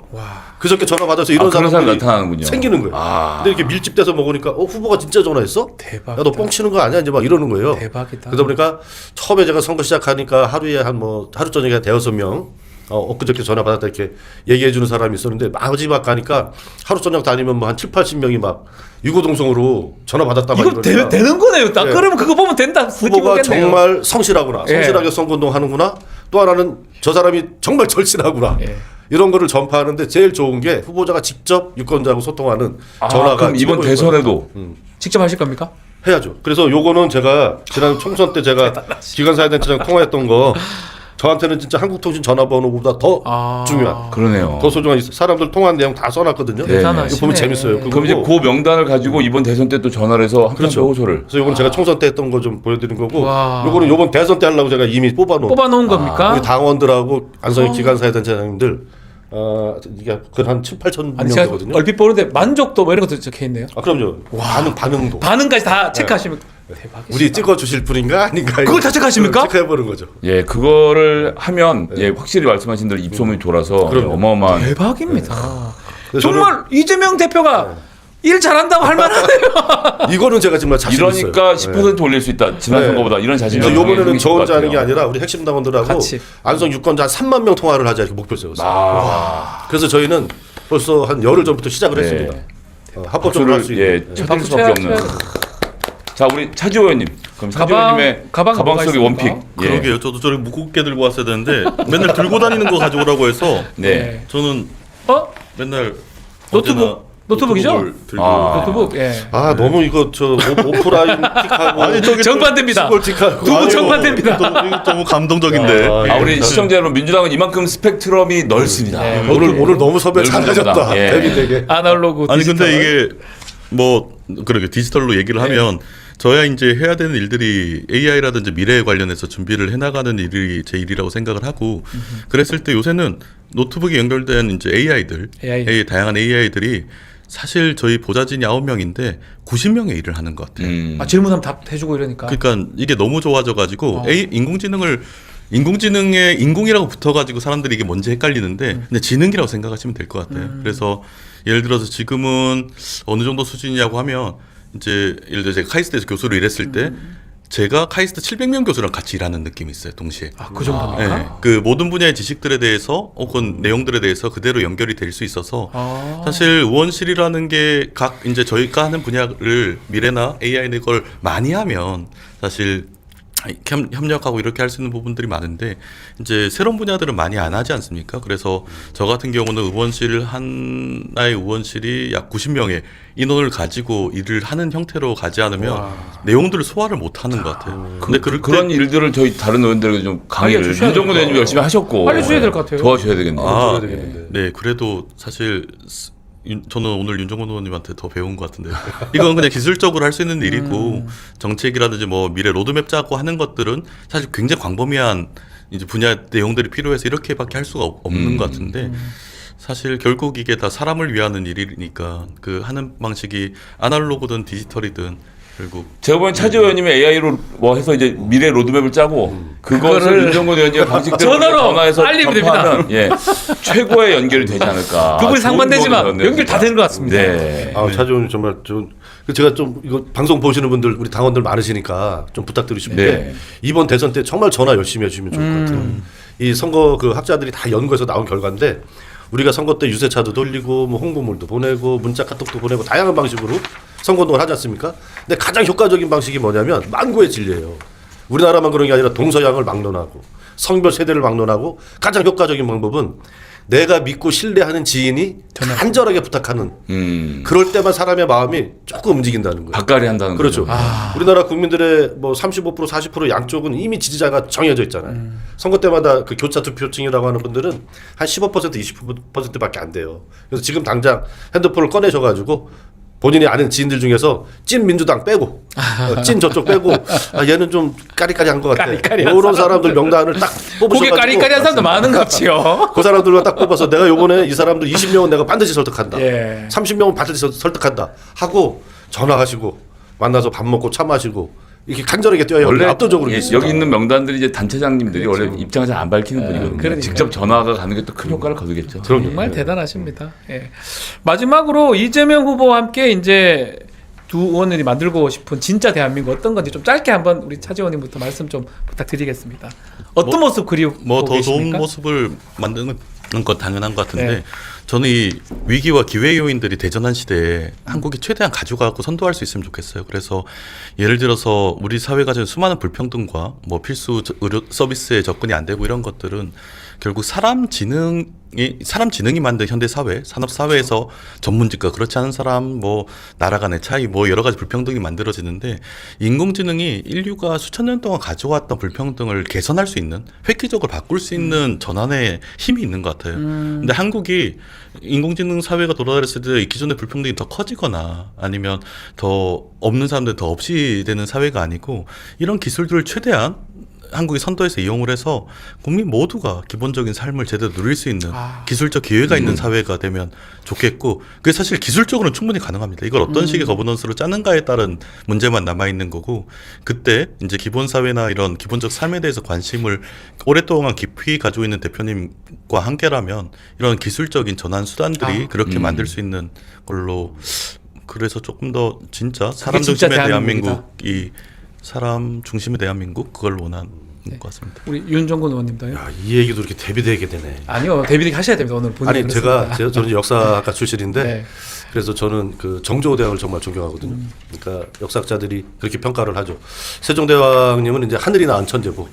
그저께 전화 받았어요. 이런
그런 사람
사람들이
나타나는군요.
생기는 거예요. 근데 이렇게 밀집돼서 먹으니까 후보가 진짜 전화했어?
대박이다.
야, 너 뻥치는 거 아니야? 이제 막 이러는 거예요.
대박이다.
그러다 보니까 처음에 제가 선거 시작하니까 하루에 하루 저녁에 한 5명 엊그저께 전화 받았다 이렇게 얘기해 주는 사람이 있었는데 마지막 가니까 하루 저녁 다니면 뭐 한 7, 80명이 막 유고동성으로 전화 받았다 막
이거
이러니까
되는 거네요. 딱
네.
그러면 그거 보면 된다.
후보가 정말 성실하구나.
예.
성실하게 선거운동 하는구나. 또 하나는 저 사람이 정말 절실하구나.
예.
이런 거를 전파하는데 제일 좋은 게 후보자가 직접 유권자하고 소통하는 전화가
그럼 이번
최고일
대선에도
직접 하실 겁니까?
해야죠. 그래서 요거는 제가 지난 총선 때 제가 기관사회단체장 통화했던 거 저한테는 진짜 한국통신 전화번호보다 더 중요한.
그러네요.
더 소중한 사람들 통화한 내용 다 써놨거든요.
대단하시네.
이거 보면 재밌어요.
그럼 이제 그 명단을 가지고 이번 대선 때 또 전화를 해서 한편
그렇죠.
호소를.
그래서 요거는 제가 총선 때 했던 거 좀 보여드린 거고
와.
요거는 요번 대선 때 하려고 제가 이미 뽑아놓은
겁니까?
우리 당원들하고 안성희 기관사회단체장님들 이게 한 7, 8천
아니
명
제가
되거든요.
얼핏 보는데 만족도 뭐 이런 것도 적혀 있네요.
그럼요. 반응도.
반응까지 다 체크하시면 대박이다.
우리 찍어주실 분인가 아닌가.
그걸 다 체크하십니까?
체크해보는 거죠.
예, 그거를 하면 예, 확실히 말씀하신 대로 입소문이 돌아서
그럼요.
어마어마한.
대박입니다.
그래서
정말 이재명 대표가 일 잘한다고 할 만하네요.
이거는 제가 정말 자신
이러니까
있어요.
10% 올릴 수 있다. 지난
네.
선거보다 이런 자신감.
그래서 요번에는 저 혼자 하는 게 아니라 우리 핵심 당원들하고
같이.
안성 유권자 한 3만 명 통화를 하자 이렇게 목표 세웠어요. 그래서 저희는 벌써 한 열흘 전부터 시작을
네.
했습니다. 합법적으로 할 수 있는.
예, 쳐드릴 수밖에 없는. 자, 우리 차지호 의원님. 그럼 차지호 의원님의 가방 속의 원픽. 예.
그러게요. 저도 저렇게 무겁게 들고 왔어야 되는데 맨날 들고 다니는 거 가져오라고 해서
네.
저는
노트북?
맨날 언제나
노트북이죠?
노트북을 들고
노트북. 예.
너무 이거 저 오프라인 틱하고
아니 저기
정반대입니다.
시골 틱하고
두 분 정반대입니다.
너무 감동적인데.
우리 시청자 여러분, 민주당은 이만큼 스펙트럼이 넓습니다.
오늘 너무 섭외 잘하셨다.
예.
되게.
아날로그
아니
디지털.
근데 이게 뭐 그러게 디지털로 얘기를 하면 저야 이제 해야 되는 일들이 AI라든지 미래에 관련해서 준비를 해나가는 일이 제 일이라고 생각을 하고 그랬을 때 요새는 노트북에 연결된 이제 AI들, 다양한 AI들이 사실 저희 보좌진이 9명인데 90명의 일을 하는 것 같아요.
질문하면 답해주고 이러니까.
그러니까 이게 너무 좋아져가지고 인공지능의 인공이라고 붙어가지고 사람들이 이게 뭔지 헷갈리는데 그냥 지능이라고 생각하시면 될 것 같아요. 그래서 예를 들어서 지금은 어느 정도 수준이냐고 하면 이제 예를 들어 제가 카이스트에서 교수를 일했을 때 제가 카이스트 700명 교수랑 같이 일하는 느낌이 있어요, 동시에.
그 정도입니까?
네, 그 모든 분야의 지식들에 대해서 혹은 내용들에 대해서 그대로 연결이 될 수 있어서 사실 의원실이라는 게 각 이제 저희가 하는 분야를 미래나 AI 걸 많이 하면 사실 협력하고 이렇게 할 수 있는 부분들이 많은데 이제 새로운 분야들은 많이 안 하지 않습니까? 그래서 저 같은 경우는 의원실 하나의 의원실이 약 90명의 인원을 가지고 일을 하는 형태로 가지 않으면 내용들을 소화를 못 하는 것 같아요. 근데
그런 일들을 저희 다른 의원들에게 좀 강의를 윤정근 의원님 열심히 하셨고
알려주셔야 될 것 같아요.
도와주셔야 되겠네요.
네, 그래도 사실 저는 오늘 윤정근 의원님한테 더 배운 것 같은데 이건 그냥 기술적으로 할 수 있는 일이고 정책이라든지 뭐 미래 로드맵 짜고 하는 것들은 사실 굉장히 광범위한 이제 분야 내용들이 필요해서 이렇게밖에 할 수가 없는 것 같은데 사실 결국 이게 다 사람을 위하는 일이니까 그 하는 방식이 아날로그든 디지털이든 결국
제가 보기엔 차지호 의원님이 AI로 뭐 해서 이제 미래 로드맵을 짜고 그것을 윤정근 의원님의 방식대로 전화해서
알리면 됩니다.
예, 최고의 연결이 되지 않을까.
두 분이 상반되지만
좋은
연결 다 되는 것 같습니다.
네.
차지훈 정말 좀 제가 좀 이거 방송 보시는 분들 우리 당원들 많으시니까 좀 부탁드리고 싶은데
네.
이번 대선 때 정말 전화 열심히 해주시면 좋을 것 같아요. 이 선거 그 학자들이 다 연구해서 나온 결과인데 우리가 선거 때 유세차도 돌리고 뭐 홍보물도 보내고 문자 카톡도 보내고 다양한 방식으로 선거운동을 하지 않습니까? 근데 가장 효과적인 방식이 뭐냐면 만고의 진리예요. 우리나라만 그런 게 아니라 동서양을 막론하고 성별 세대를 막론하고 가장 효과적인 방법은 내가 믿고 신뢰하는 지인이 간절하게 부탁하는 그럴 때만 사람의 마음이 조금 움직인다는 거예요.
박갈이 한다는
그렇죠.
거죠.
우리나라 국민들의 뭐 35% 40% 양쪽은 이미 지지자가 정해져 있잖아요. 선거 때마다 그 교차 투표층이라고 하는 분들은 한 15% 20%밖에 안 돼요. 그래서 지금 당장 핸드폰을 꺼내셔가지고 본인이 아는 지인들 중에서 찐 민주당 빼고 찐 저쪽 빼고 얘는 좀 까리까리한 것 같아.
까리까리한
이런 사람들 명단을 딱 뽑으셔가지고
고개 까리까리한 사람도 많은 거지요.
그 사람들만 딱 뽑아서 내가 요번에 이 사람들 20명은 내가 반드시 설득한다.
예.
30명은 반드시 설득한다. 하고 전화하시고 만나서 밥 먹고 차 마시고 이렇게 간절하게 뛰어야
원래
압도적으로
예, 여기 있는 명단들이 이제 단체장님들이 원래 입장을 잘 안 밝히는 분이거든요.
그러니까요.
직접 전화가 가는 게 또 큰 효과를 거두겠죠.
정말 대단하십니다. 예. 마지막으로 이재명 후보와 함께 이제 두 의원들이 만들고 싶은 진짜 대한민국 어떤 건지 좀 짧게 한번 우리 차 의원님부터 말씀 좀 부탁드리겠습니다. 어떤 모습 그리고
뭐 더 좋은
계십니까?
모습을 만드는 건 당연한 것 같은데
네.
저는 이 위기와 기회 요인들이 대전한 시대에 한국이 최대한 가져가고 선도할 수 있으면 좋겠어요. 그래서 예를 들어서 우리 사회가 가진 수많은 불평등과 뭐 필수 의료 서비스에 접근이 안 되고 이런 것들은 결국 사람 지능이 만든 현대 사회, 산업 사회에서 전문직과 그렇지 않은 사람, 뭐 나라 간의 차이, 뭐 여러 가지 불평등이 만들어지는데 인공지능이 인류가 수천 년 동안 가져왔던 불평등을 개선할 수 있는, 획기적으로 바꿀 수 있는 전환의 힘이 있는 것 같아요. 근데 한국이 인공지능 사회가 돌아다녔을 때 기존의 불평등이 더 커지거나 아니면 더 없는 사람들 더 없이 되는 사회가 아니고 이런 기술들을 최대한 한국이 선도해서 이용을 해서 국민 모두가 기본적인 삶을 제대로 누릴 수 있는 기술적 기회가 있는 사회가 되면 좋겠고 그게 사실 기술적으로는 충분히 가능합니다. 이걸 어떤 식의 거버넌스로 짜는가에 따른 문제만 남아있는 거고 그때 이제 기본사회나 이런 기본적 삶에 대해서 관심을 오랫동안 깊이 가지고 있는 대표님과 함께라면 이런 기술적인 전환 수단들이 그렇게 만들 수 있는 걸로 그래서 조금 더 진짜 사람 중심의 대한민국이 사람 중심의 대한민국 그걸 원하는 것 같습니다.
우리 윤정근 의원님도요.
야, 이 얘기도 이렇게 대비되게 되네.
아니요, 대비되게 하셔야 됩니다. 오늘 본인이
아니
그렇습니다.
저는 역사학과 출신인데
네.
그래서 저는 그 정조대왕을 정말 존경하거든요. 그러니까 역사학자들이 그렇게 평가를 하죠. 세종대왕님은 이제 하늘이 낳은 천재고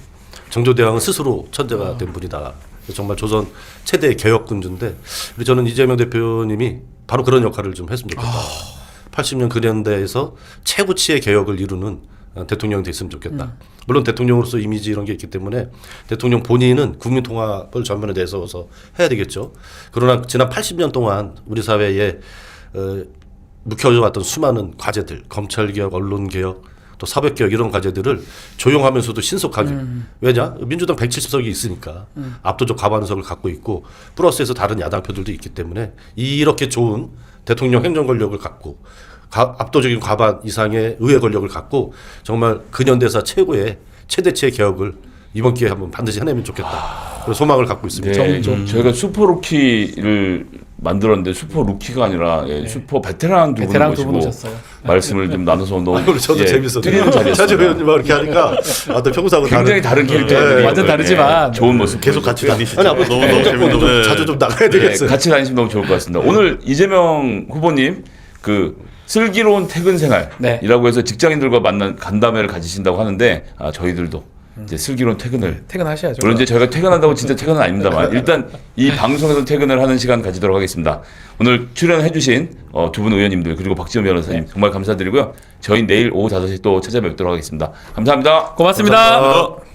정조대왕은 스스로 천재가 된 분이다. 정말 조선 최대 개혁군주인데 저는 이재명 대표님이 바로 그런 역할을 좀 했으면 좋겠다. 80년 근현대에서 최고치의 개혁을 이루는 대통령이 됐으면 좋겠다. 물론 대통령으로서 이미지 이런 게 있기 때문에 대통령 본인은 국민 통합을 전면에 내세워서 해야 되겠죠. 그러나 지난 80년 동안 우리 사회에 묵혀져 왔던 수많은 과제들, 검찰개혁, 언론개혁, 또 사법개혁 이런 과제들을 조용하면서도 신속하게 왜냐? 민주당 170석이 있으니까 압도적 과반석을 갖고 있고 플러스해서 다른 야당표들도 있기 때문에 이렇게 좋은 대통령 행정 권력을 갖고 압도적인 과반 이상의 의회 권력을 갖고 정말 근현대사 최고의 최대치의 개혁을 이번 기회에 한번 반드시 해내면 좋겠다. 그런 소망을 갖고 있습니다.
네, 저희가 슈퍼루키를 만들었는데 슈퍼루키가 아니라 슈퍼 베테랑 두 분을 모시고 말씀을 좀 나눠서 너무
저도 재밌었어요.
드리는 자리였습니다.
차주 의원님하고 이렇게 하니까 또
굉장히 다른 캐릭터들이
완전 다르지만
좋은 모습
계속 같이 다니시죠.
아니 앞으로 너무 재밌는 자주 좀 나가야 되겠어요.
같이 다니시면 너무 좋을 것 같습니다. 오늘 이재명 후보님 그 슬기로운 퇴근 생활이라고 해서 직장인들과 만난 간담회를 가지신다고 하는데 저희들도 이제 슬기로운
퇴근하셔야죠.
물론 이제 저희가 퇴근한다고 진짜 퇴근은 아닙니다만 일단 이 방송에서 퇴근을 하는 시간 가지도록 하겠습니다. 오늘 출연해주신 두 분 의원님들 그리고 박지원 변호사님 정말 감사드리고요. 저희 내일 오후 5시 또 찾아뵙도록 하겠습니다. 감사합니다.
고맙습니다.
감사합니다.